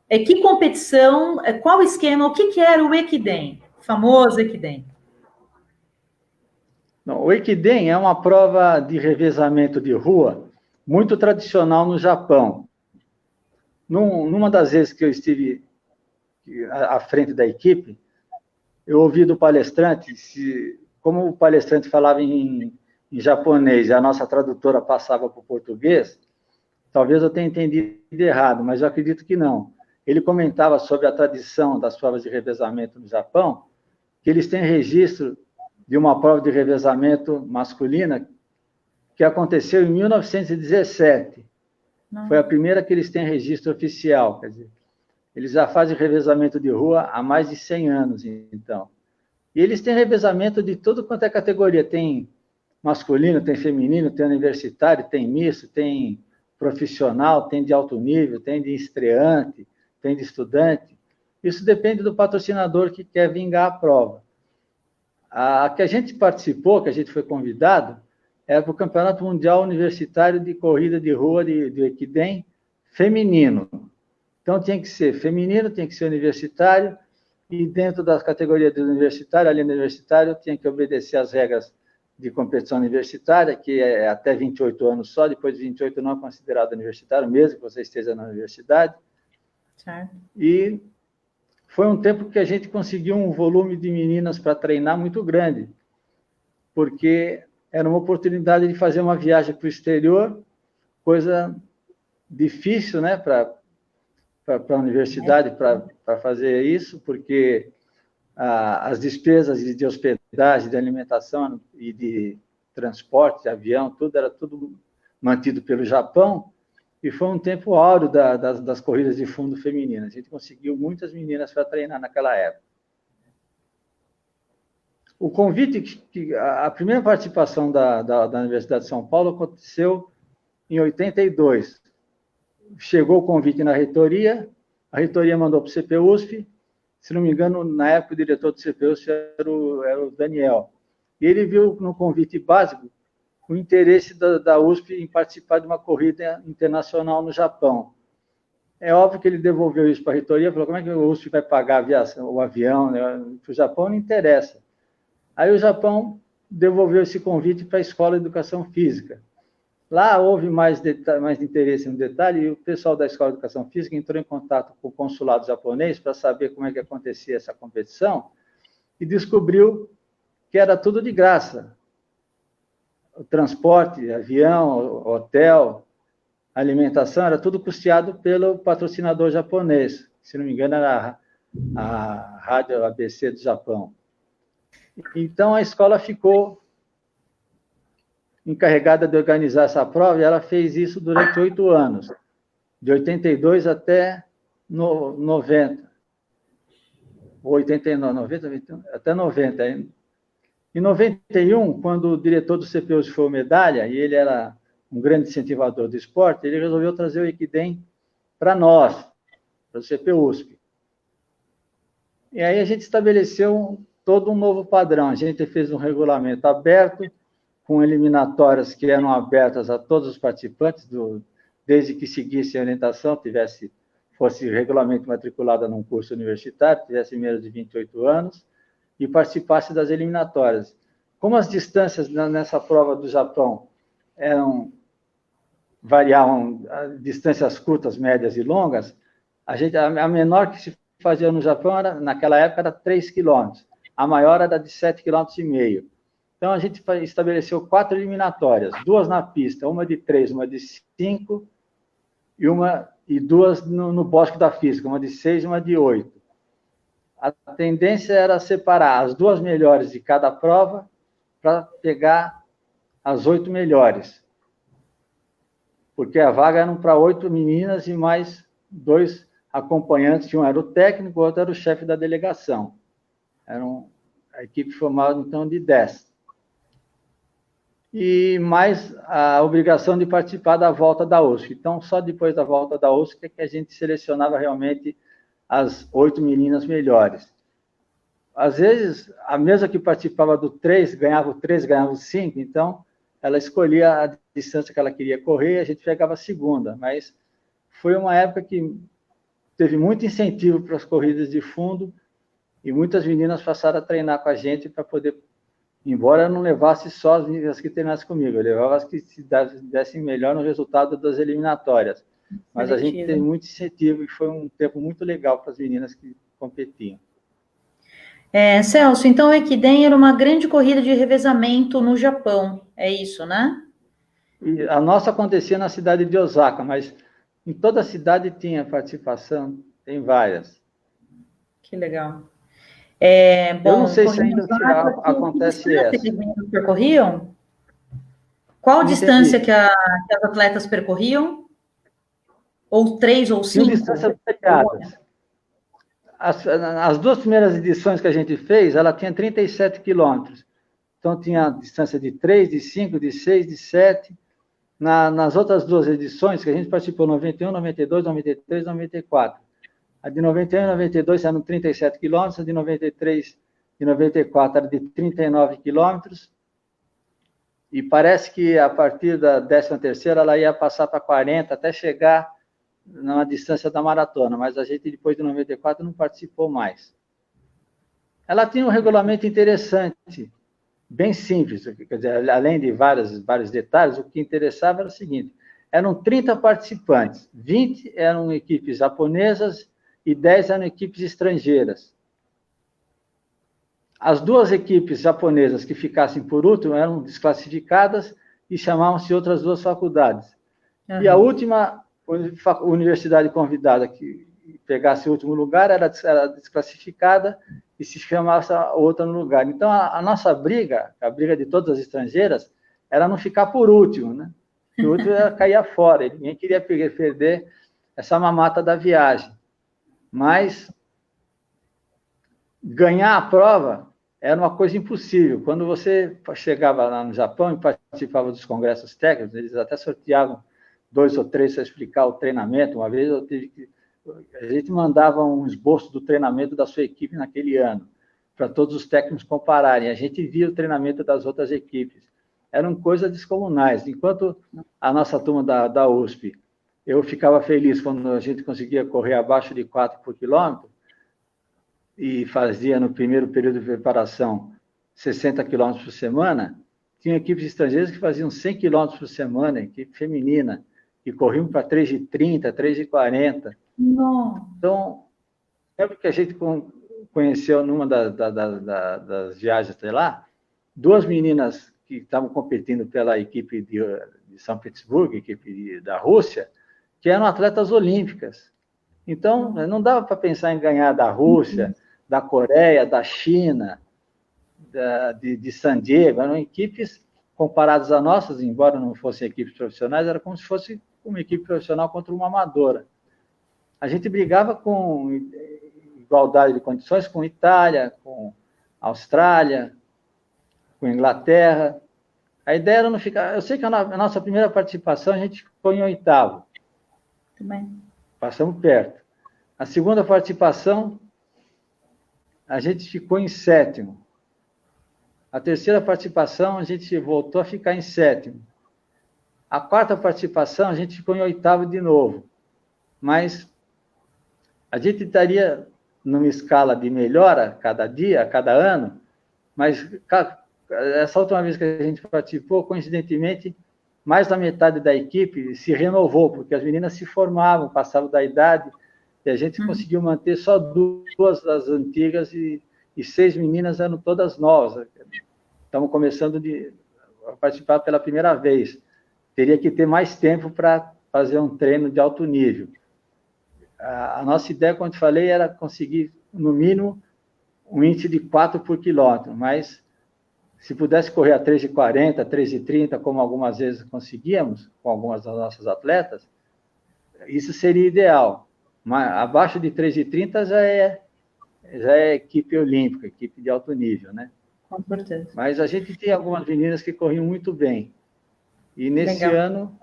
que competição, qual o esquema, o que era o Equidem, o famoso Equidem? O Equidem é uma prova de revezamento de rua muito tradicional no Japão. Numa das vezes que eu estive à frente da equipe, eu ouvi do palestrante, como o palestrante falava em japonês e a nossa tradutora passava para o português, talvez eu tenha entendido errado, mas eu acredito que não. Ele comentava sobre a tradição das provas de revezamento no Japão, que eles têm registro de uma prova de revezamento masculina que aconteceu em 1917. Não. Foi a primeira que eles têm registro oficial, quer dizer, eles já fazem revezamento de rua há mais de 100 anos, então. E eles têm revezamento de tudo quanto é categoria, tem masculino, tem feminino, tem universitário, tem misto, tem profissional, tem de alto nível, tem de estreante, tem de estudante. Isso depende do patrocinador que quer vingar a prova. A que a gente participou, que a gente foi convidado, era para o Campeonato Mundial Universitário de Corrida de Rua de Equidem feminino. Então, tinha que ser feminino, tinha que ser universitário, e dentro da categoria do universitário, além do universitário, tinha que obedecer às regras de competição universitária, que é até 28 anos só, depois de 28 não é considerado universitário, mesmo que você esteja na universidade. Certo. E foi um tempo que a gente conseguiu um volume de meninas para treinar muito grande, porque era uma oportunidade de fazer uma viagem para o exterior, coisa difícil, né, para para a universidade para fazer isso, porque as despesas de hospedagem, de alimentação e de transporte, de avião, tudo era tudo mantido pelo Japão, e foi um tempo áureo das corridas de fundo femininas. A gente conseguiu muitas meninas para treinar naquela época. O convite, a primeira participação da Universidade de São Paulo aconteceu em 82. Chegou o convite na reitoria, a reitoria mandou para o CPUSP, se não me engano, na época o diretor do CPUSP era o Daniel. E ele viu no convite básico o interesse da USP em participar de uma corrida internacional no Japão. É óbvio que ele devolveu isso para a reitoria, falou, como é que o USP vai pagar a aviação, o avião, né? Para o Japão não interessa. Aí o Japão devolveu esse convite para a Escola de Educação Física. Lá houve mais interesse no detalhe, e o pessoal da Escola de Educação Física entrou em contato com o consulado japonês para saber como é que acontecia essa competição, e descobriu que era tudo de graça. O transporte, avião, hotel, alimentação, era tudo custeado pelo patrocinador japonês, se não me engano era a Rádio ABC do Japão. Então a escola ficou encarregada de organizar essa prova, e ela fez isso durante 8 anos, de 82 até 90. 89, 90, até 90. Em 91, quando o diretor do CPUSP foi o Medalha, e ele era um grande incentivador do esporte, ele resolveu trazer o Equidem para nós, para o CPUSP. E aí a gente estabeleceu todo um novo padrão. A gente fez um regulamento aberto, com eliminatórias que eram abertas a todos os participantes, desde que seguissem a orientação, fosse regularmente matriculada num curso universitário, tivesse menos de 28 anos, e participasse das eliminatórias. Como as distâncias nessa prova do Japão variavam distâncias curtas, médias e longas, a menor que se fazia no Japão, naquela época, era 3 quilômetros. A maior era de 7,5 km. Então, a gente estabeleceu 4 eliminatórias, 2 na pista, uma de 3, uma de 5, e 2 no Bosque da Física, uma de 6 e uma de 8. A tendência era separar as 2 melhores de cada prova para pegar as 8 melhores. Porque a vaga era para 8 meninas e mais 2 acompanhantes, um era o técnico, o outro era o chefe da delegação. A equipe formada, então, de 10. E mais a obrigação de participar da volta da USP. Então, só depois da volta da USP é que a gente selecionava realmente as 8 meninas melhores. Às vezes, a mesma que participava do 3, ganhava o 3, ganhava o 5, então ela escolhia a distância que ela queria correr e a gente pegava a segunda. Mas foi uma época que teve muito incentivo para as corridas de fundo e muitas meninas passaram a treinar com a gente para poder, embora eu não levasse só as que treinassem comigo, eu levava as que se dessem melhor no resultado das eliminatórias. Mas a gente teve muito incentivo e foi um tempo muito legal para as meninas que competiam. Celso, então o Equidem era uma grande corrida de revezamento no Japão, é isso, né? E a nossa acontecia na cidade de Osaka, mas em toda a cidade tinha participação, tem várias. Que legal. Eu não sei se ainda acontece essa. Que meninos percorriam? Qual distância que as atletas percorriam? Ou 3 ou 5? Distâncias variadas. As 2 primeiras edições que a gente fez, ela tinha 37 quilômetros. Então, tinha a distância de 3, de 5, de 6, de 7. Nas outras 2 edições, que a gente participou, 91, 92, 93, 94. A de 91 e 92 eram 37 quilômetros, a de 93 e 94 era de 39 quilômetros. E parece que, a partir da 13ª, ela ia passar para 40, até chegar na distância da maratona, mas a gente, depois de 94, não participou mais. Ela tinha um regulamento interessante, bem simples, quer dizer, além de vários detalhes, o que interessava era o seguinte, eram 30 participantes, 20 eram equipes japonesas e 10 eram equipes estrangeiras. As 2 equipes japonesas que ficassem por último eram desclassificadas e chamavam-se outras 2 faculdades. Uhum. E a última universidade convidada, que pegasse o último lugar era desclassificada e se chamasse outra no lugar. Então, a nossa briga, a briga de todas as estrangeiras, era não ficar por último, né? Porque o último era cair fora, ninguém queria perder essa mamata da viagem. Mas ganhar a prova era uma coisa impossível. Quando você chegava lá no Japão e participava dos congressos técnicos, eles até sorteavam 2 ou 3 para explicar o treinamento. Uma vez a gente mandava um esboço do treinamento da sua equipe naquele ano, para todos os técnicos compararem. A gente via o treinamento das outras equipes. Eram coisas descomunais. Enquanto a nossa turma da USP, eu ficava feliz quando a gente conseguia correr abaixo de 4 por quilômetro, e fazia no primeiro período de preparação 60 quilômetros por semana, tinha equipes estrangeiras que faziam 100 quilômetros por semana, equipe feminina, e corriam para 3:30, 3:40. Então, lembro que a gente conheceu numa das viagens até lá, 2 meninas que estavam competindo pela equipe de São Petersburgo, equipe da Rússia, que eram atletas olímpicas. Então, não dava para pensar em ganhar da Rússia, da Coreia, da China, de San Diego. Eram equipes comparadas a nossas, embora não fossem equipes profissionais, era como se fosse uma equipe profissional contra uma amadora. A gente brigava com igualdade de condições com Itália, com Austrália, com Inglaterra. A ideia era não ficar... Eu sei que a nossa primeira participação a gente ficou em 8º. Também. Passamos perto. A segunda participação, a gente ficou em 7º. A terceira participação, a gente voltou a ficar em 7º. A 4ª participação, a gente ficou em 8º de novo. Mas a gente estaria numa escala de melhora cada dia, cada ano, mas essa última vez que a gente participou, coincidentemente, mais da metade da equipe se renovou, porque as meninas se formavam, passavam da idade, e a gente conseguiu manter só 2 das antigas e 6 meninas eram todas novas. Estamos começando a participar pela primeira vez. Teria que ter mais tempo para fazer um treino de alto nível. A nossa ideia, como eu te falei, era conseguir, no mínimo, um índice de 4 por quilômetro, mas se pudesse correr a 3:40, 3:30, como algumas vezes conseguíamos, com algumas das nossas atletas, isso seria ideal. Mas abaixo de 3:30 já é equipe olímpica, equipe de alto nível, né? Com certeza. Mas a gente tinha algumas meninas que corriam muito bem. E nesse ano,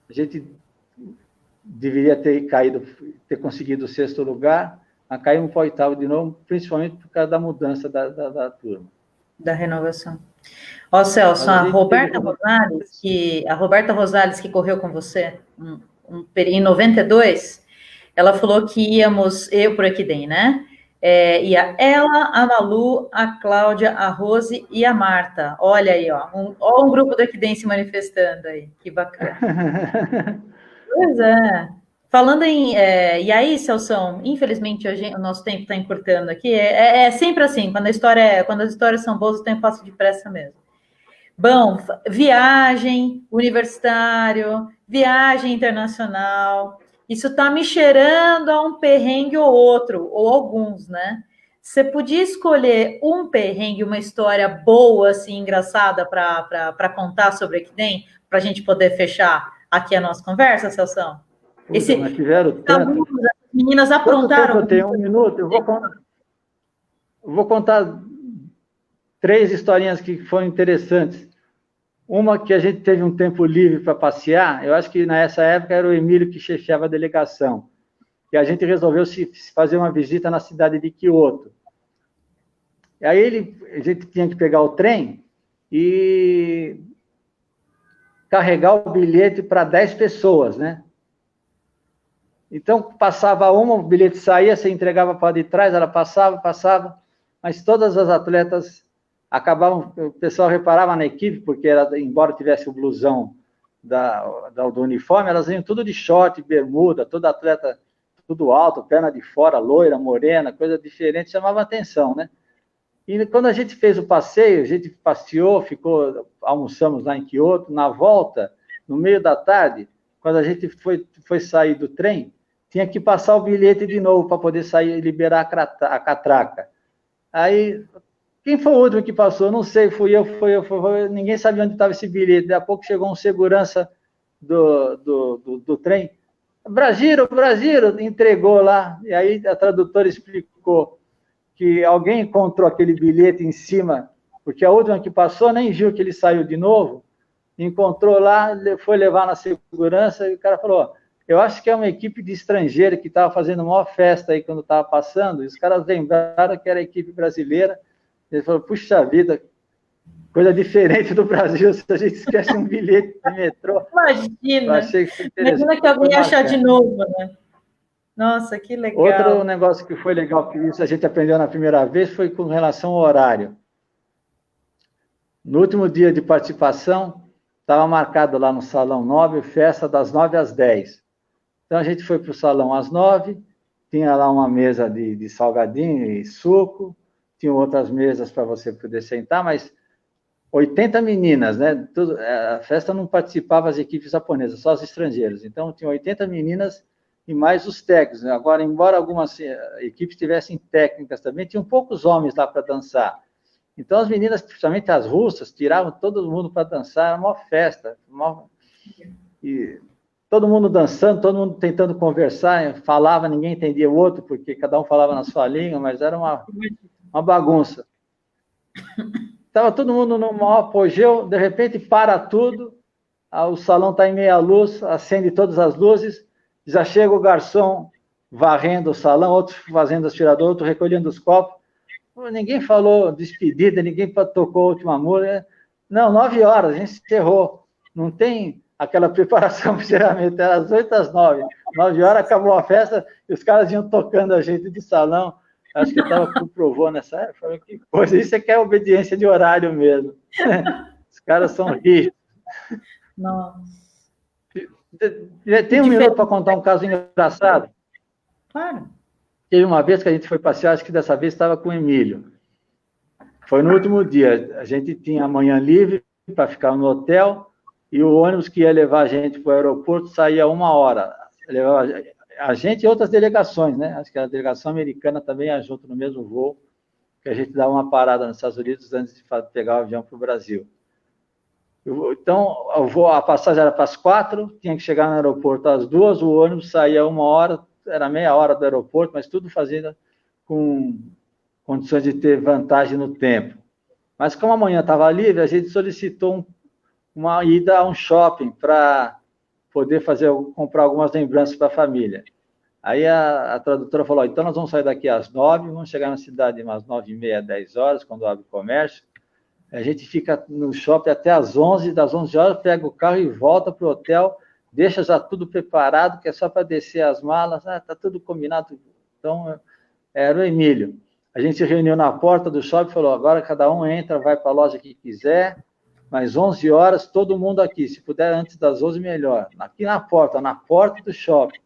a gente deveria ter conseguido o 6º lugar, mas caímos para o 8º de novo, principalmente por causa da mudança da turma. Da renovação. Ó, Celso, a Roberta Rosales, que correu com você em 92, ela falou que íamos, eu por Equidem, né? Ia ela, a Malu, a Cláudia, a Rose e a Marta. Olha aí, ó, um grupo do Equidem se manifestando aí, que bacana. Pois é. Falando em... e aí, Celso, infelizmente o nosso tempo está encurtando aqui. É sempre assim, quando as histórias são boas, o tempo passa depressa mesmo. Bom, viagem, universitário, viagem internacional... Isso está me cheirando a um perrengue ou outro, ou alguns, né? Você podia escolher um perrengue, uma história boa, assim, engraçada para contar sobre o Equidem, para a gente poder fechar aqui a nossa conversa, Celso? Mas tiveram tanto. As meninas aprontaram. Eu tenho 1 minuto, eu vou contar 3 historinhas que foram interessantes. Uma que a gente teve um tempo livre para passear, eu acho que nessa época era o Emílio que chefiava a delegação, e a gente resolveu se fazer uma visita na cidade de Kyoto. E aí a gente tinha que pegar o trem e carregar o bilhete para 10 pessoas, né? Então, passava uma, o bilhete saía, você entregava para de trás, ela passava, mas todas as atletas acabavam, o pessoal reparava na equipe, porque embora tivesse o blusão do uniforme, elas vinham tudo de short, bermuda, toda atleta, tudo alto, perna de fora, loira, morena, coisa diferente, chamava atenção, né? E quando a gente fez o passeio, a gente passeou, almoçamos lá em Kyoto, na volta, no meio da tarde, quando a gente foi sair do trem, tinha que passar o bilhete de novo para poder sair e liberar a catraca. Aí, quem foi o último que passou? Não sei, fui eu, ninguém sabia onde estava esse bilhete. Daqui a pouco chegou um segurança do trem. Brasília, entregou lá. E aí a tradutora explicou que alguém encontrou aquele bilhete em cima, porque a última que passou nem viu que ele saiu de novo, encontrou lá, foi levar na segurança, e o cara falou, eu acho que é uma equipe de estrangeiro que estava fazendo uma maior festa aí quando estava passando, e os caras lembraram que era a equipe brasileira. Ele falou, puxa vida, coisa diferente do Brasil, se a gente esquece um bilhete de metrô. Imagina. Achei que foi interessante. Imagina que alguém ia achar de novo, né? Nossa, que legal. Outro negócio que foi legal, que isso a gente aprendeu na primeira vez, foi com relação ao horário. No último dia de participação, estava marcado lá no Salão 9, festa das 9 às 10. Então, a gente foi para o salão às 9, tinha lá uma mesa de salgadinho e suco, tinha outras mesas para você poder sentar, mas 80 meninas, né? A festa não participava as equipes japonesas, só os estrangeiros. Então, tinha 80 meninas e mais os técnicos. Agora, embora algumas equipes tivessem técnicas também, tinham poucos homens lá para dançar. Então, as meninas, principalmente as russas, tiravam todo mundo para dançar, era uma festa. E todo mundo dançando, todo mundo tentando conversar, falava, ninguém entendia o outro, porque cada um falava na sua língua, mas era uma bagunça. Estava todo mundo no maior apogeu, de repente para tudo, o salão está em meia luz, acende todas as luzes, já chega o garçom varrendo o salão, outro fazendo aspirador, outro recolhendo os copos. Ninguém falou despedida, ninguém tocou a última música. Não, 9 horas, a gente encerrou. Não tem aquela preparação para o encerramento, era às 8 às 9. 9 horas acabou a festa e os caras iam tocando a gente do salão. Acho que estava comprovando nessa época. Falei, que coisa, isso é que é obediência de horário mesmo. Os caras são rígidos. Nossa. Tem um minuto para contar um caso engraçado? Claro. Teve uma vez que a gente foi passear, acho que dessa vez estava com o Emílio. Foi no último dia. A gente tinha a manhã livre para ficar no hotel e o ônibus que ia levar a gente para o aeroporto saía 1 hora. Levava a gente e outras delegações, né? Acho que a delegação americana também ia junto no mesmo voo, que a gente dava uma parada nos Estados Unidos antes de pegar o avião para o Brasil. Então, a passagem era para as 4, tinha que chegar no aeroporto às 2, o ônibus saía 1 hora, era meia hora do aeroporto, mas tudo fazendo com condições de ter vantagem no tempo. Mas como amanhã estava livre, a gente solicitou uma ida a um shopping para poder comprar algumas lembranças para a família. Aí a tradutora falou, então nós vamos sair daqui às 9, vamos chegar na cidade umas 9h30, 10 horas, quando abre o comércio. A gente fica no shopping até às 11, das 11 horas, pega o carro e volta para o hotel, deixa já tudo preparado, que é só para descer as malas, está tudo combinado. Então, era o Emílio. A gente se reuniu na porta do shopping e falou, agora cada um entra, vai para a loja que quiser, mas 11 horas, todo mundo aqui, se puder antes das 11, melhor. Aqui na porta do shopping.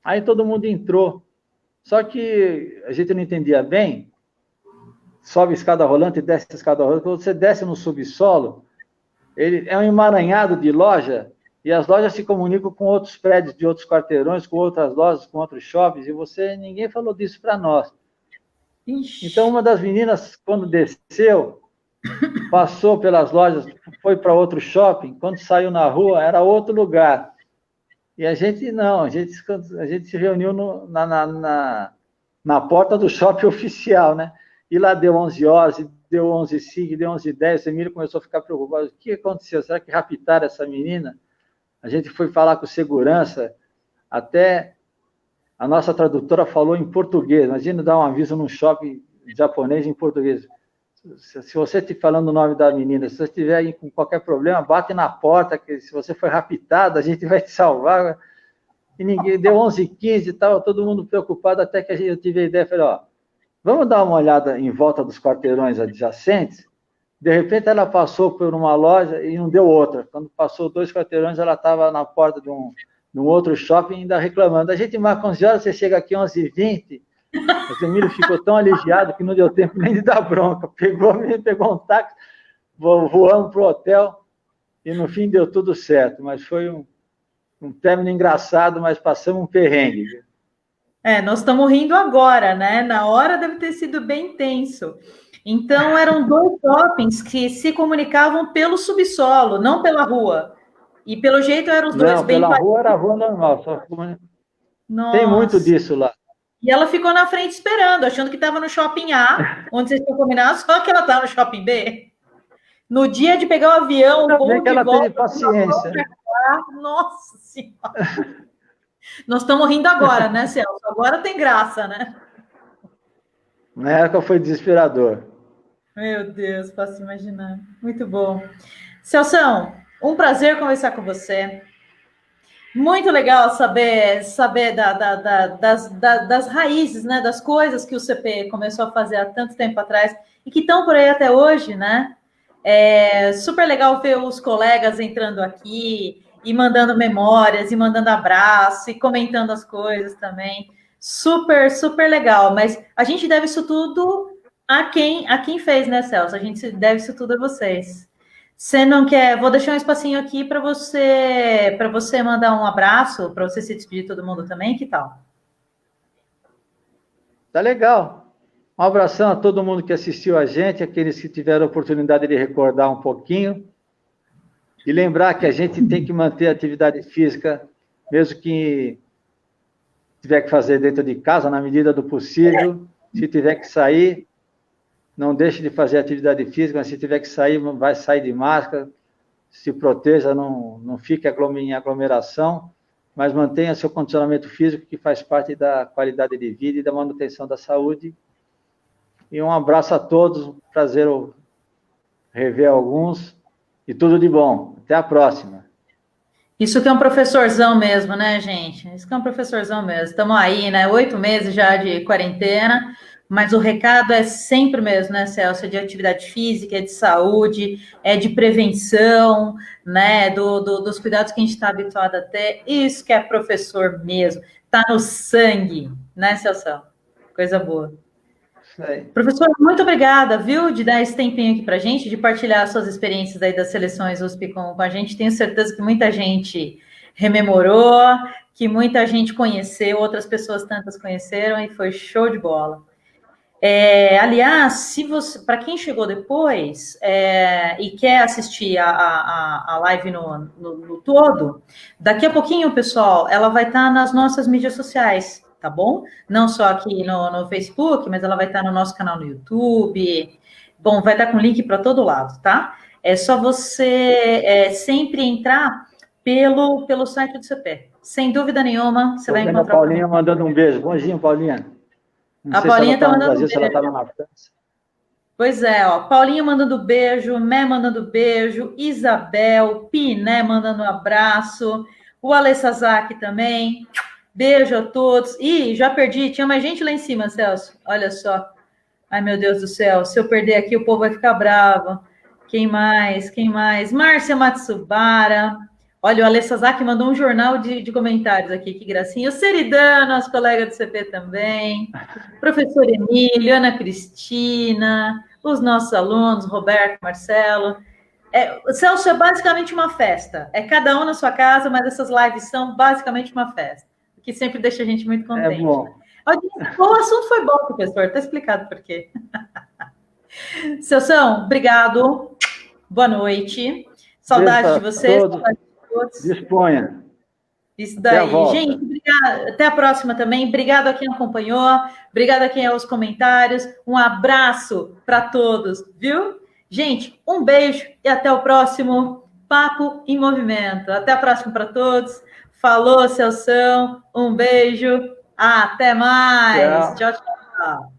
Aí todo mundo entrou, só que a gente não entendia bem, sobe escada rolante e desce escada rolante, quando você desce no subsolo, ele é um emaranhado de loja, e as lojas se comunicam com outros prédios de outros quarteirões, com outras lojas, com outros shoppings, e ninguém falou disso para nós. Ixi. Então, uma das meninas, quando desceu, passou pelas lojas, foi para outro shopping, quando saiu na rua, era outro lugar. E a gente não, a gente se reuniu na porta do shopping oficial, né? E lá deu 11 horas, deu 11h05, deu 11h10, o Emílio começou a ficar preocupado. O que aconteceu? Será que raptaram essa menina? A gente foi falar com segurança, até a nossa tradutora falou em português. Imagina dar um aviso num shopping japonês em português. Se você estiver falando o nome da menina, se você estiver aí com qualquer problema, bate na porta, que se você foi raptado, a gente vai te salvar. E ninguém, deu 11h15 e tal, todo mundo preocupado, até que eu tive a ideia, falei, vamos dar uma olhada em volta dos quarteirões adjacentes? De repente, ela passou por uma loja e não deu outra. Quando passou 2 quarteirões, ela estava na porta de um outro shopping ainda reclamando. A gente marca 11 horas, você chega aqui 11h20. O Emílio ficou tão aliviado que não deu tempo nem de dar bronca. Pegou um táxi, voamos para o hotel e, no fim, deu tudo certo. Mas foi um término engraçado, mas passamos um perrengue. Nós estamos rindo agora, né? Na hora deve ter sido bem tenso. Então, eram 2 shoppings que se comunicavam pelo subsolo, não pela rua. E, pelo jeito, eram os dois Não, bem pela rua parecidos. era a rua normal. Tem muito Nossa. disso lá. E ela ficou na frente esperando, achando que estava no shopping A, onde vocês tinham combinado, só que ela estava no shopping B. No dia de pegar o avião, o Ainda bem voo que de ela teve volta, paciência. nossa senhora. Nós estamos rindo agora, né, Celso? Agora tem graça, né? Na época foi desesperador. Meu Deus, posso imaginar. Muito bom. Celção, um prazer conversar com você. Muito legal saber das raízes, né, das coisas que o CP começou a fazer há tanto tempo atrás e que estão por aí até hoje, né? É super legal ver os colegas entrando aqui e mandando memórias, e mandando abraço, e comentando as coisas também. Super, super legal. Mas a gente deve isso tudo a quem fez, né, Celso? A gente deve isso tudo a vocês. Você não quer? Vou deixar um espacinho aqui para você mandar um abraço, para você se despedir de todo mundo também, que tal? Tá legal. Um abração a todo mundo que assistiu a gente, aqueles que tiveram a oportunidade de recordar um pouquinho. E lembrar que a gente tem que manter a atividade física, mesmo que tiver que fazer dentro de casa, na medida do possível. Se tiver que sair, não deixe de fazer atividade física, mas se tiver que sair, vai sair de máscara, se proteja, não fique em aglomeração, mas mantenha seu condicionamento físico, que faz parte da qualidade de vida e da manutenção da saúde. E um abraço a todos, prazer rever alguns, e tudo de bom. Até a próxima. Isso que é um professorzão mesmo, né, gente? Isso que é um professorzão mesmo. Estamos aí, né? 8 meses já de quarentena, mas o recado é sempre mesmo, né, Celso? É de atividade física, é de saúde, é de prevenção, né? Dos cuidados que a gente está habituado a ter. Isso que é professor mesmo. Está no sangue, né, Celso? Coisa boa. Professor, muito obrigada, viu, de dar esse tempinho aqui para a gente, de partilhar suas experiências aí das seleções USP com a gente. Tenho certeza que muita gente rememorou, que muita gente conheceu, outras pessoas tantas conheceram e foi show de bola. Aliás, se você, para quem chegou depois e quer assistir a live no todo, daqui a pouquinho, pessoal, ela vai estar nas nossas mídias sociais. Tá bom? Não só aqui no Facebook, mas ela vai estar no nosso canal no YouTube. Bom, vai estar com link para todo lado, tá? É só você sempre entrar pelo site do CP. Sem dúvida nenhuma, você vai encontrar. A Paulinha mandando um beijo. Bom dia, Paulinha. Não sei a Paulinha está mandando Brasil, um beijo. Se ela está na França. Pois é, ó. Paulinha mandando beijo, Mé mandando beijo, Isabel, Piné mandando um abraço, o Alessazaki também. Beijo a todos. Ih, já perdi. Tinha mais gente lá em cima, Celso. Olha só. Ai, meu Deus do céu. Se eu perder aqui, o povo vai ficar bravo. Quem mais? Quem mais? Márcia Matsubara. Olha, o Alessazaki mandou um jornal de comentários aqui. Que gracinha. O Seridano, nosso colega do CP também. Professor Emílio, Ana Cristina. Os nossos alunos, Roberto, Marcelo. O Celso é basicamente uma festa. É cada um na sua casa, mas essas lives são basicamente uma festa. Que sempre deixa a gente muito contente. É bom. O assunto foi bom, professor, está explicado por quê. Celção, obrigado. Boa noite. Saudade de vocês. Saudade de todos. Disponha. Isso daí. Gente, obrigada. Até a próxima também. Obrigado a quem acompanhou. Obrigado a quem é os comentários. Um abraço para todos, viu? Gente, um beijo e até o próximo Papo em Movimento. Até a próxima para todos. Falou, Celção. Um beijo. Até mais. Tchau, tchau.